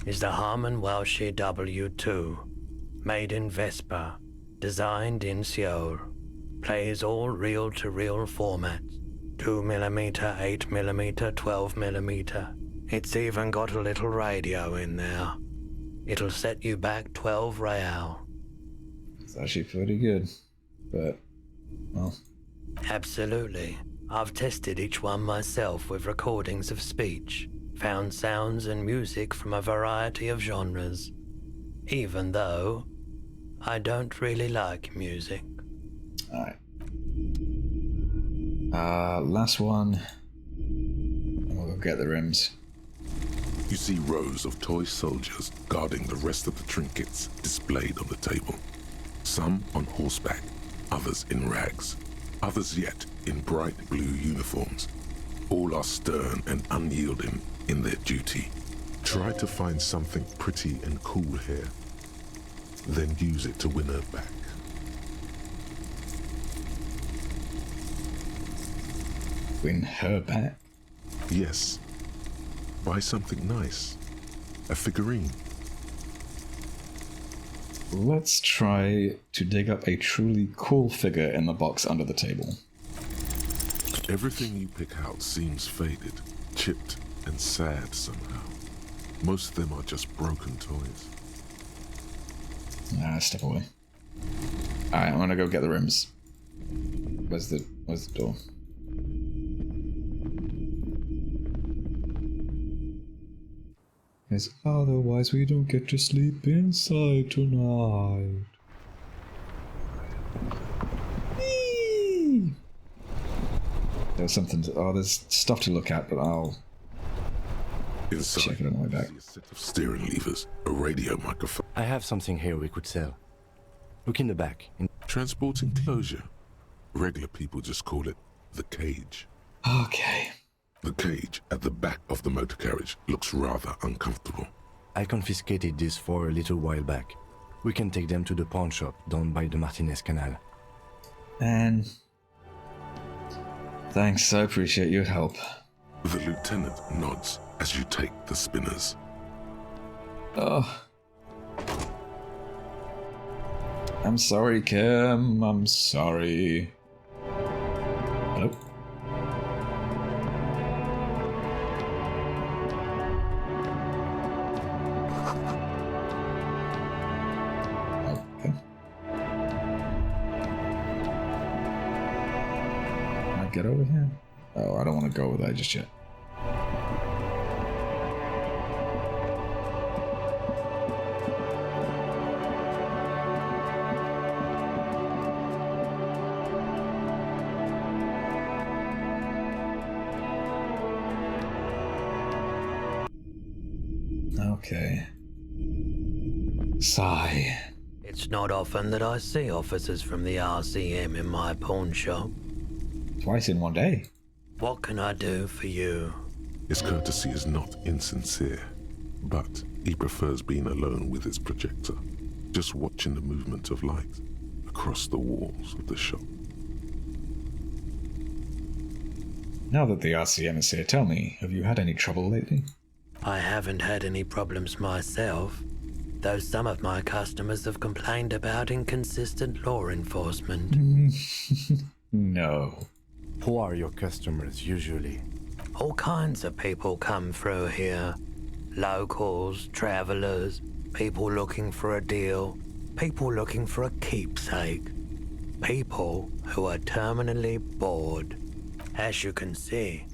Is the Harman Welsh W2, made in Vespa, designed in Seoul, plays all reel-to-reel formats, 2mm, 8mm, 12mm. It's even got a little radio in there. It'll set you back 12 real. It's actually pretty good, but, well... Absolutely. I've tested each one myself with recordings of speech, found sounds and music from a variety of genres, even though I don't really like music. Alright. Last one. And we'll go get the rims. You see rows of toy soldiers guarding the rest of the trinkets displayed on the table. Some on horseback, others in rags, others yet in bright blue uniforms. All are stern and unyielding in their duty. Try to find something pretty and cool here, then use it to win her back. Win her back? Yes. Buy something nice. A figurine. Let's try to dig up a truly cool figure in the box under the table. Everything you pick out seems faded, chipped, and sad somehow. Most of them are just broken toys. Step away. Alright, I'm gonna go get the rims. Where's the door? Because otherwise we don't get to sleep inside tonight. Whee! There's something there's stuff to look at, but I'll Inside, check it on the way back. see a set of steering levers, a radio microphone. I have something here we could sell. Look in the back. Transport enclosure. Regular people just call it the cage. Okay. The cage at the back of the motor carriage looks rather uncomfortable. I confiscated this for a little while back. We can take them to the pawn shop down by the Martinez Canal. And thanks, I appreciate your help. The lieutenant nods as you take the spinners. Oh. I'm sorry, Kim. I'm sorry. Hello? Okay. Can I get over here? Oh, I don't want to go over there just yet. Okay. Sigh. It's not often that I see officers from the RCM in my pawn shop. Twice in one day. What can I do for you? His courtesy is not insincere, but he prefers being alone with his projector, just watching the movement of light across the walls of the shop. Now that the RCM is here, tell me, have you had any trouble lately? I haven't had any problems myself, though some of my customers have complained about inconsistent law enforcement. No. Who are your customers usually? All kinds of people come through here. Locals, travelers, people looking for a deal, people looking for a keepsake, people who are terminally bored. As you can see,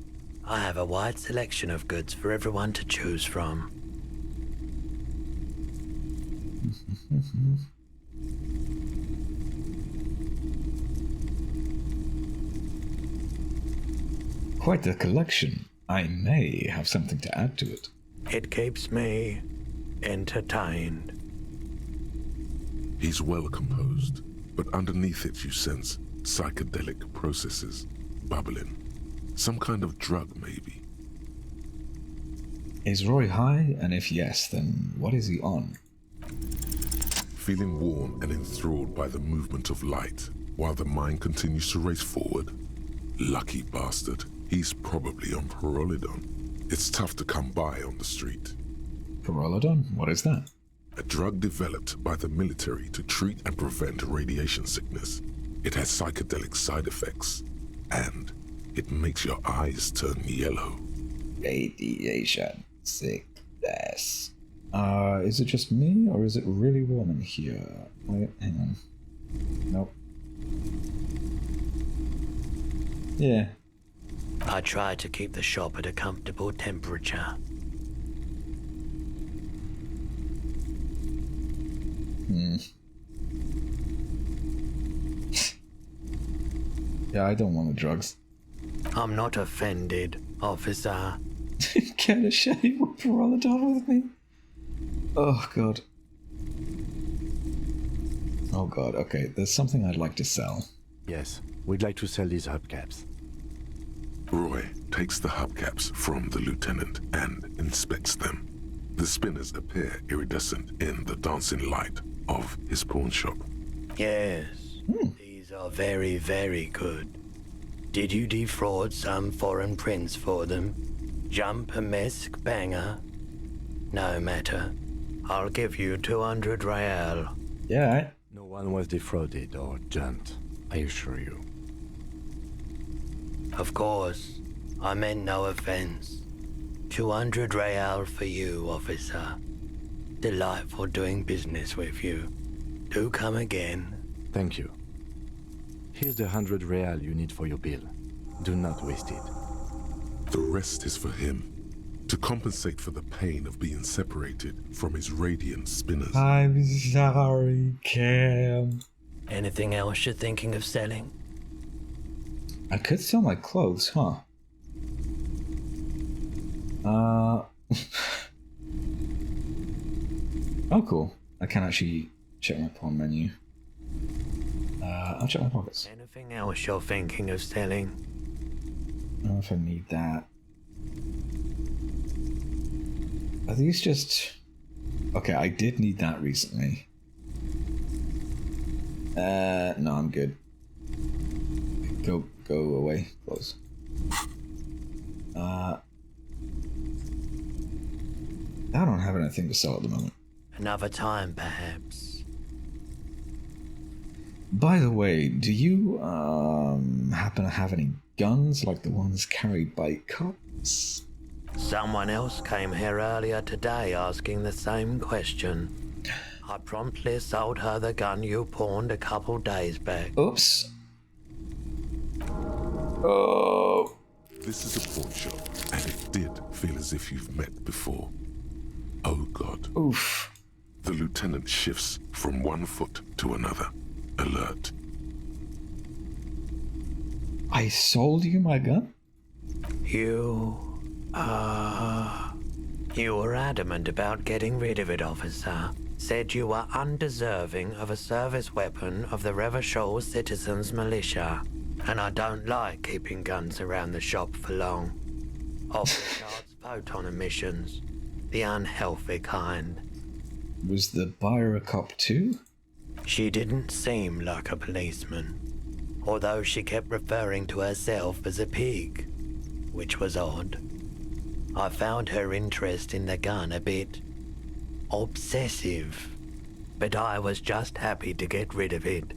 I have a wide selection of goods for everyone to choose from. Quite the collection. I may have something to add to it. It keeps me entertained. He's well composed, but underneath it you sense psychedelic processes bubbling. Some kind of drug, maybe. Is Roy high? And if yes, then what is he on? Feeling warm and enthralled by the movement of light, while the mind continues to race forward. Lucky bastard. He's probably on Pyrrolidon. It's tough to come by on the street. Pyrrolidon? What is that? A drug developed by the military to treat and prevent radiation sickness. It has psychedelic side effects, and it makes your eyes turn yellow. Radiation sickness. Is it just me, or is it really warm in here? Wait, hang on. Nope. Yeah. I try to keep the shop at a comfortable temperature. Yeah, I don't want the drugs. I'm not offended, officer. Care to share your Pyrrolidon with me? Oh god. Oh god, okay, there's something I'd like to sell. Yes, we'd like to sell these hubcaps. Roy takes the hubcaps from the lieutenant and inspects them. The spinners appear iridescent in the dancing light of his pawn shop. Yes, these are very, very good. Did you defraud some foreign prince for them? Jump a mesk banger? No matter. I'll give you 200 real. Yeah. No one was defrauded or jumped, I assure you. Of course. I meant no offense. 200 real for you, officer. Delightful doing business with you. Do come again. Thank you. Here's the 100 real you need for your bill. Do not waste it. The rest is for him, to compensate for the pain of being separated from his radiant spinners. I'm sorry, Cam. Anything else you're thinking of selling? I could sell my clothes, huh? Oh, cool. I can actually check my pawn menu. I'll check my pockets. Anything else you're thinking of selling? I don't know if I need that. Are these just... Okay, I did need that recently. No, I'm good. Go away. Close. I don't have anything to sell at the moment. Another time, perhaps. By the way, do you happen to have any guns like the ones carried by cops? Someone else came here earlier today asking the same question. I promptly sold her the gun you pawned a couple days back. Oops. Oh. This is a pawn shop, and it did feel as if you've met before. Oh God. Oof. The lieutenant shifts from one foot to another, alert. I sold you my gun? You were adamant about getting rid of it, officer. Said you were undeserving of a service weapon of the Revachol Citizens Militia. And I don't like keeping guns around the shop for long. Off-the-charts photon emissions. The unhealthy kind. Was the buyer a cop too? She didn't seem like a policeman. Although she kept referring to herself as a pig. Which was odd. I found her interest in the gun a bit obsessive, but I was just happy to get rid of it,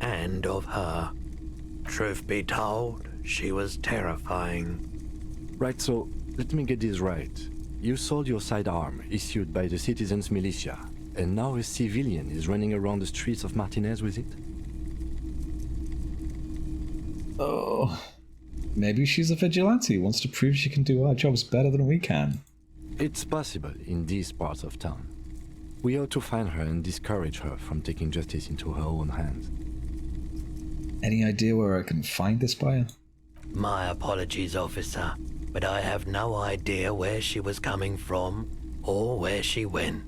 and of her. Truth be told, she was terrifying. Right, so let me get this right. You sold your sidearm, issued by the Citizens Militia, and now a civilian is running around the streets of Martinez with it? Oh. Maybe she's a vigilante, wants to prove she can do our jobs better than we can. It's possible in these parts of town. We ought to find her and discourage her from taking justice into her own hands. Any idea where I can find this buyer? My apologies, officer, but I have no idea where she was coming from or where she went.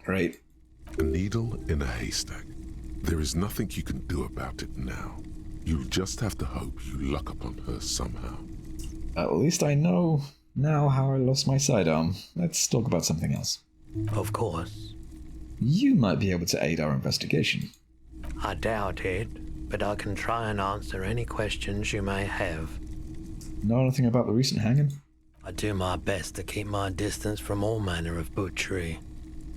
Great. A needle in a haystack. There is nothing you can do about it now. You'll just have to hope you luck upon her somehow. At least I know now how I lost my sidearm. Let's talk about something else. Of course. You might be able to aid our investigation. I doubt it, but I can try and answer any questions you may have. Know anything about the recent hanging? I do my best to keep my distance from all manner of butchery.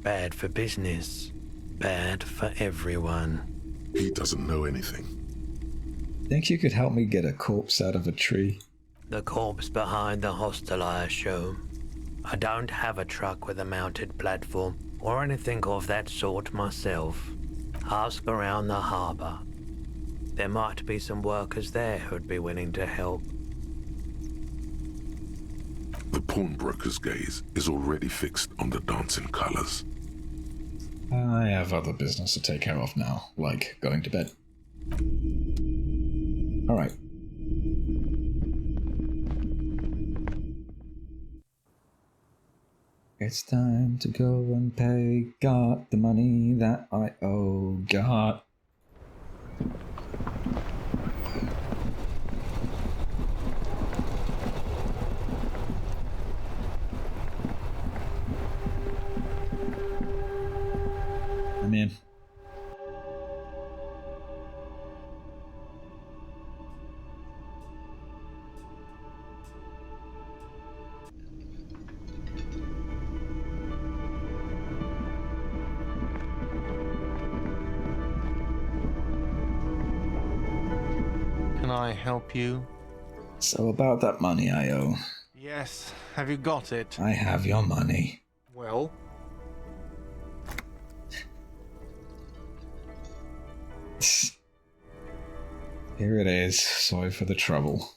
Bad for business. Bad for everyone. He doesn't know anything. Think you could help me get a corpse out of a tree? The corpse behind the hostel, I assume. I don't have a truck with a mounted platform or anything of that sort myself. Ask around the harbour. There might be some workers there who'd be willing to help. The pawnbroker's gaze is already fixed on the dancing colors. I have other business to take care of now, like going to bed. Alright. It's time to go and pay. Got the money that I owe. Got. I'm in. I help you? So about that money I owe. Yes. Have you got it? I have your money. Well, Here it is. Sorry for the trouble.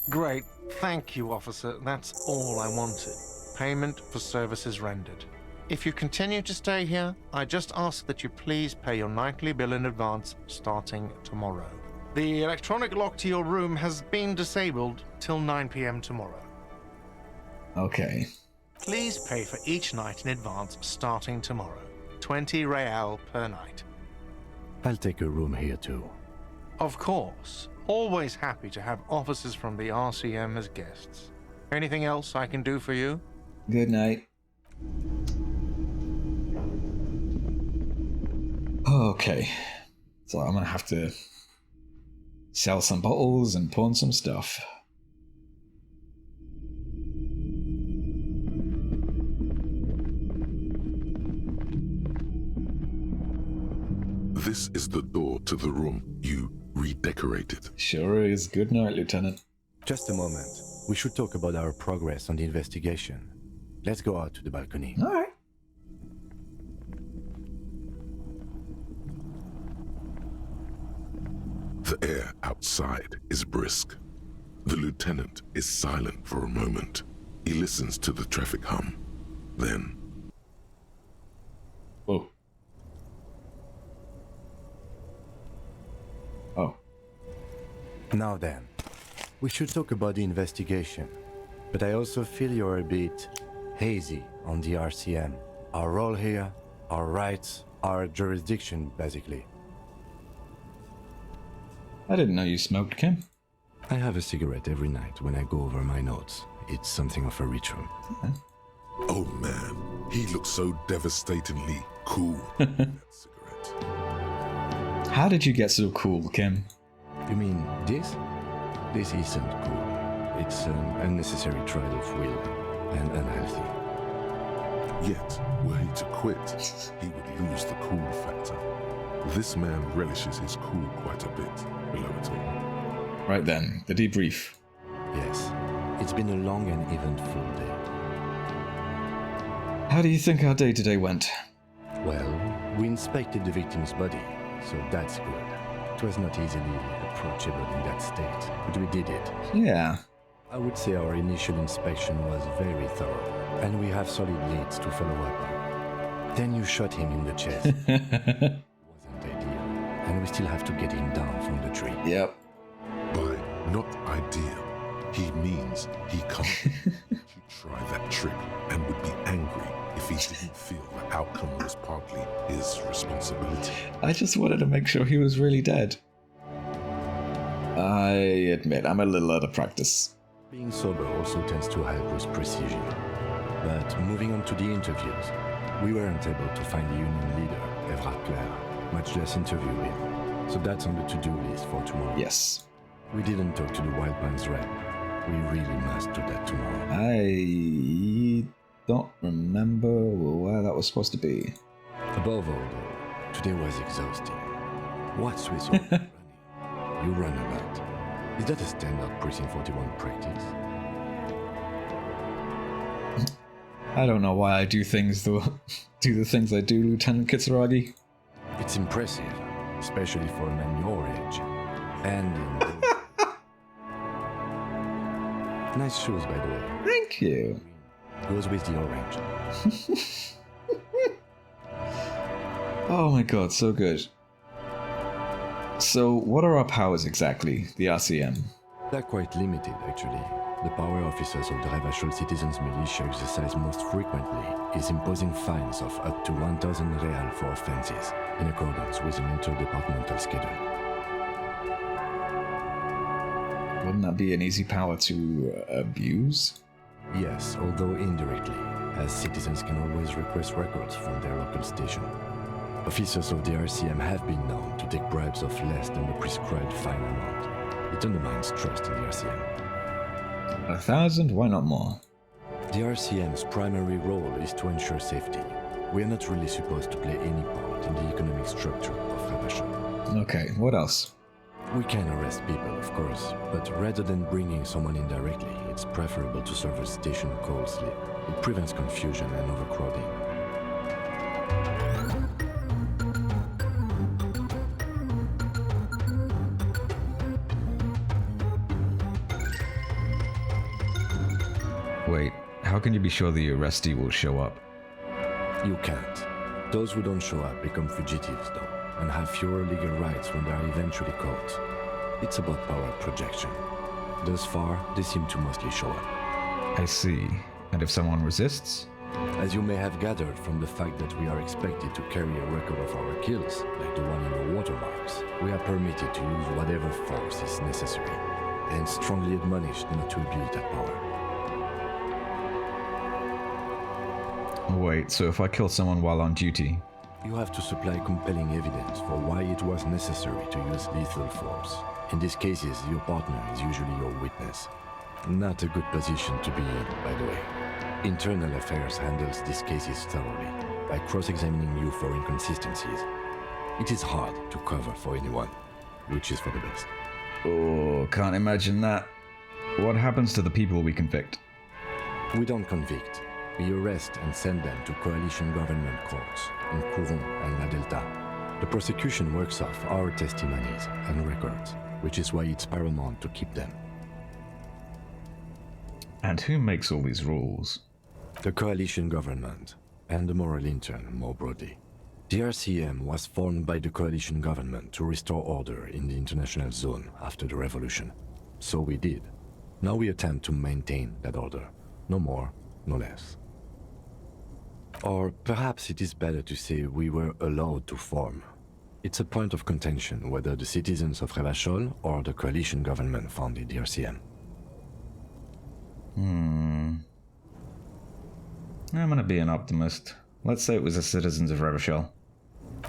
great. Thank you, officer. That's all I wanted. Payment for services rendered. If you continue to stay here, I just ask that you please pay your nightly bill in advance starting tomorrow. The electronic lock to your room has been disabled till 9 p.m. tomorrow. Okay. Please pay for each night in advance starting tomorrow. 20 real per night. I'll take a room here too. Of course. Always happy to have officers from the RCM as guests. Anything else I can do for you? Good night. Okay. So I'm gonna have to sell some bottles and pawn some stuff. This is the door to the room you redecorated. Sure is. Good night, Lieutenant. Just a moment. We should talk about our progress on the investigation. Let's go out to the balcony. Alright. The air outside is brisk. The lieutenant is silent for a moment. He listens to the traffic hum. Then, Oh. Oh. Now then, we should talk about the investigation. But I also feel you're a bit hazy on the RCM. Our role here, our rights, our jurisdiction, basically. I didn't know you smoked, Kim. I have a cigarette every night when I go over my notes. It's something of a ritual. oh man, he looks so devastatingly cool. That cigarette. How did you get so cool, Kim? You mean this? This isn't cool. It's an unnecessary trial of will and unhealthy. Yet, were he to quit, he would lose the cool factor. This man relishes his cool quite a bit below it all. Right then, the debrief. Yes, it's been a long and eventful day. How do you think our day today went? Well, we inspected the victim's body, so that's good. It was not easily approachable in that state, but we did it. Yeah. I would say our initial inspection was very thorough, and we have solid leads to follow up on. Then you shot him in the chest. Wasn't ideal, and we still have to get him down from the tree. Yep. By not ideal, he means he can't try that trick and would be angry if he didn't feel the outcome was partly his responsibility. I just wanted to make sure he was really dead. I admit, I'm a little out of practice. Being sober also tends to help with precision. But moving on to the interviews, we weren't able to find the union leader, Everard Clare, much less interview him. So that's on the to-do list for tomorrow. Yes. We didn't talk to the Wild Pines rep. We really must do that tomorrow. I don't remember where that was supposed to be. Above all, though, today was exhausting. What's with all the running? You run a lot. Is that a standard Precinct 41 practice? I don't know why I do things the things I do, Lieutenant Kitsuragi. It's impressive, especially for a man your age. And in nice shoes, by the way. Thank you. Goes with the orange. Oh my god, so good. So, what are our powers exactly, the RCM? They're quite limited, actually. The power officers of the Revachol Citizens Militia exercise most frequently is imposing fines of up to 1,000 real for offenses, in accordance with an interdepartmental schedule. Wouldn't that be an easy power to abuse? Yes, although indirectly, as citizens can always request records from their local station. Officers of the RCM have been known to take bribes of less than the prescribed fine amount. It undermines trust in the RCM. 1,000? Why not more? The RCM's primary role is to ensure safety. We are not really supposed to play any part in the economic structure of Revachol. Okay, what else? We can arrest people, of course, but rather than bringing someone in directly, it's preferable to serve a station cold sleep. It prevents confusion and overcrowding. Wait, how can you be sure the arrestee will show up? You can't. Those who don't show up become fugitives, though, and have fewer legal rights when they are eventually caught. It's about power projection. Thus far, they seem to mostly show up. I see. And if someone resists? As you may have gathered from the fact that we are expected to carry a record of our kills, like the one in the watermarks, we are permitted to use whatever force is necessary, and strongly admonished not to abuse that power. Wait, so if I kill someone while on duty? You have to supply compelling evidence for why it was necessary to use lethal force. In these cases, your partner is usually your witness. Not a good position to be in, by the way. Internal Affairs handles these cases thoroughly, by cross-examining you for inconsistencies. It is hard to cover for anyone, which is for the best. Oh, can't imagine that. What happens to the people we convict? We don't convict. We arrest and send them to coalition government courts in Courron and La Delta. The prosecution works off our testimonies and records, which is why it's paramount to keep them. And who makes all these rules? The coalition government, and the moral intern more broadly. The RCM was formed by the coalition government to restore order in the international zone after the revolution. So we did. Now we attempt to maintain that order. No more, no less. Or perhaps it is better to say we were allowed to form. It's a point of contention whether the citizens of Revachol or the coalition government founded the RCM. I'm gonna be an optimist. Let's say it was the citizens of Revachol.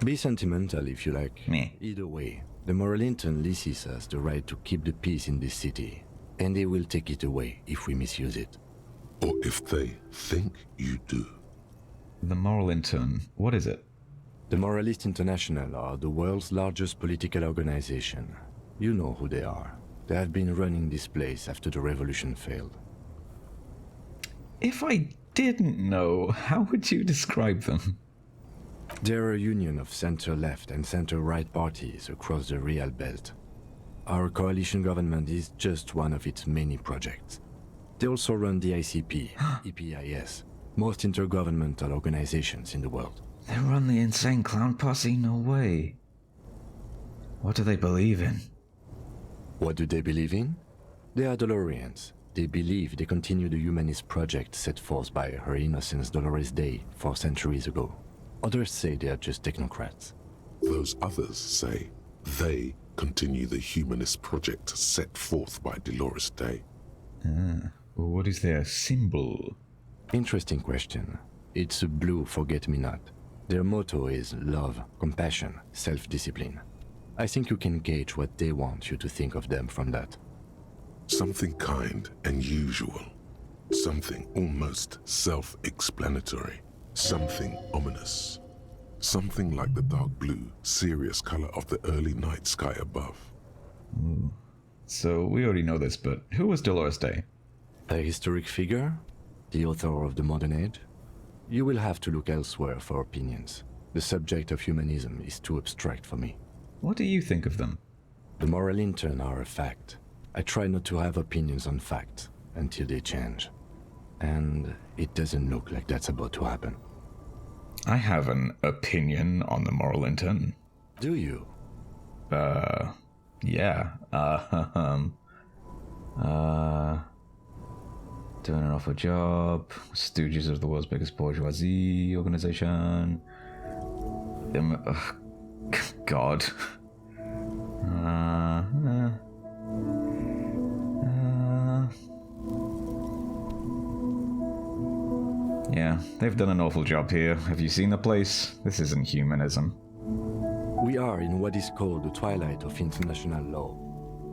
Be sentimental if you like. Meh. Either way, the moral intern leases us the right to keep the peace in this city, and they will take it away if we misuse it. Or if they think you do. The moral intern, what is it? The Moralist International are the world's largest political organization. You know who they are. They have been running this place after the revolution failed. If I didn't know, how would you describe them? They're a union of center-left and center-right parties across the Real Belt. Our coalition government is just one of its many projects. They also run the ICP, EPIS, most intergovernmental organizations in the world. They run the insane clown posse? No way. What do they believe in? What do they believe in? They are Dolorians. They believe they continue the humanist project set forth by Her Innocence Dolores Day 4 centuries ago. Others say they are just technocrats. Those others say they continue the humanist project set forth by Dolores Day. What is their symbol? Interesting question. It's a blue forget-me-not. Their motto is love, compassion, self-discipline. I think you can gauge what they want you to think of them from that. Something kind and usual. Something almost self-explanatory. Something ominous. Something like the dark blue, serious color of the early night sky above. So we already know this, but who was Dolores Day? A historic figure? The author of the modern age? You will have to look elsewhere for opinions. The subject of humanism is too abstract for me. What do you think of them? The moral intern are a fact. I try not to have opinions on facts until they change. And it doesn't look like that's about to happen. I have an opinion on the moral intern. Do you? Yeah. Doing an awful job. Stooges of the world's biggest bourgeoisie organization. God. Yeah, they've done an awful job here. Have you seen the place? This isn't humanism. We are in what is called the twilight of international law.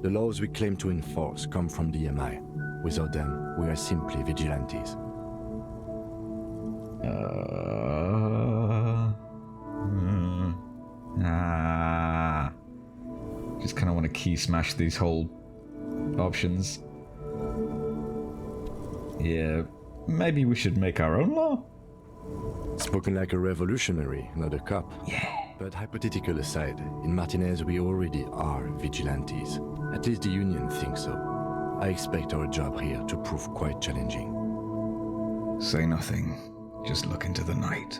The laws we claim to enforce come from the MI. Without them, we are simply vigilantes. Just kind of want to key smash these whole options. Yeah, maybe we should make our own law? Spoken like a revolutionary, not a cop. Yeah. But hypothetical aside, in Martinez we already are vigilantes. At least the Union thinks so. I expect our job here to prove quite challenging. Say nothing. Just look into the night.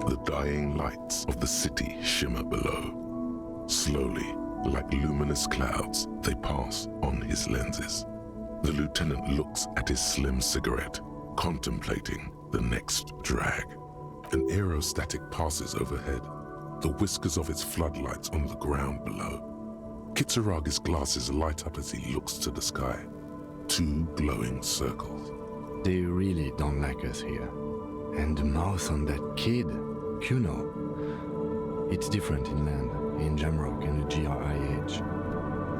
The dying lights of the city shimmer below. Slowly, like luminous clouds, they pass on his lenses. The lieutenant looks at his slim cigarette, contemplating the next drag. An aerostatic passes overhead, the whiskers of its floodlights on the ground below. Kitsuraga's glasses light up as he looks to the sky. 2 glowing circles. They really don't like us here. And the mouth on that kid, Kuno. It's different inland, in Jamrock and the GRIH.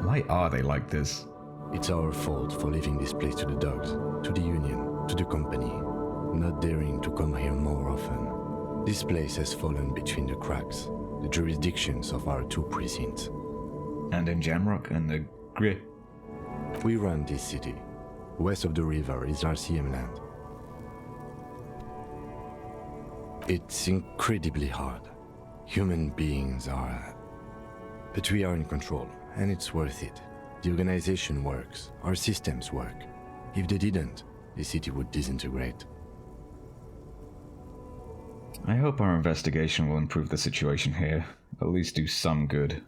Why are they like this? It's our fault for leaving this place to the dogs, to the Union, to the company, not daring to come here more often. This place has fallen between the cracks, the jurisdictions of our 2 precincts. And in Jamrock and the Grit. We run this city. West of the river is RCM land. It's incredibly hard. Human beings are... But we are in control, and it's worth it. The organization works, our systems work. If they didn't, the city would disintegrate. I hope our investigation will improve the situation here. At least do some good.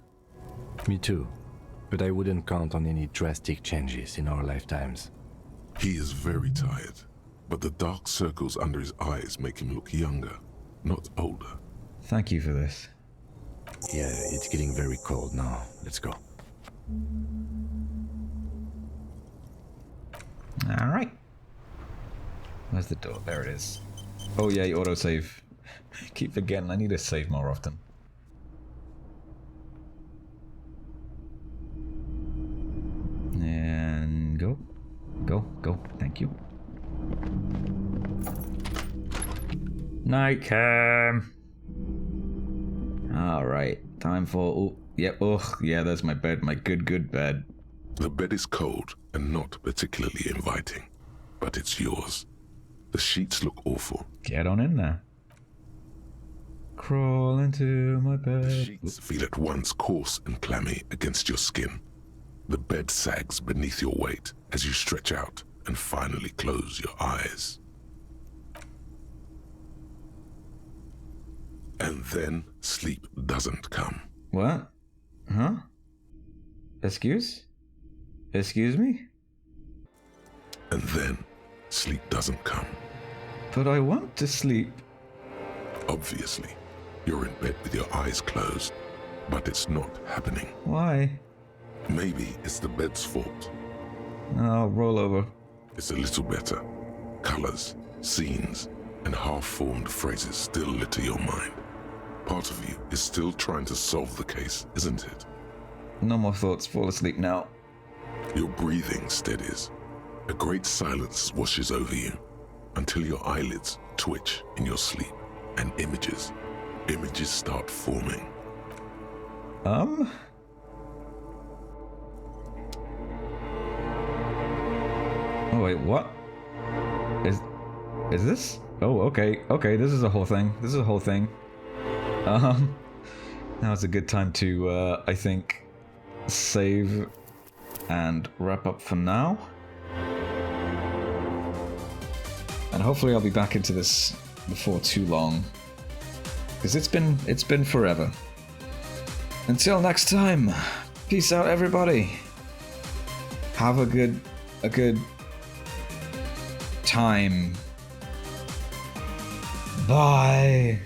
Me too. But I wouldn't count on any drastic changes in our lifetimes. He is very tired, but the dark circles under his eyes make him look younger, not older. Thank you for this. Yeah, it's getting very cold now. Let's go. Alright. Where's the door? There it is. Oh yeah, autosave. Keep forgetting, I need to save more often. And go. Go, go. Thank you. Night cam. Alright. Time for... Oh, yep. Yeah, yeah, that's my bed. My good bed. The bed is cold and not particularly inviting, but it's yours. The sheets look awful. Get on in there. Crawl into my The bed. sheets feel at once coarse and clammy against your skin. The bed sags beneath your weight as you stretch out and finally close your eyes. And then sleep doesn't come. What? Huh? Excuse me? And then sleep doesn't come. But I want to sleep. Obviously, you're in bed with your eyes closed, but it's not happening. Why? Maybe it's the bed's fault. I'll roll over. It's a little better. Colors, scenes, and half-formed phrases still litter your mind. Part of you is still trying to solve the case, isn't it? No more thoughts. Fall asleep now. Your breathing steadies. A great silence washes over you until your eyelids twitch in your sleep and images start forming. Oh wait, what? Is this? Oh, okay, this is a whole thing. Now it's a good time to, I think, save and wrap up for now. And hopefully I'll be back into this before too long. Because it's been forever. Until next time, peace out everybody. Have a good time. Bye.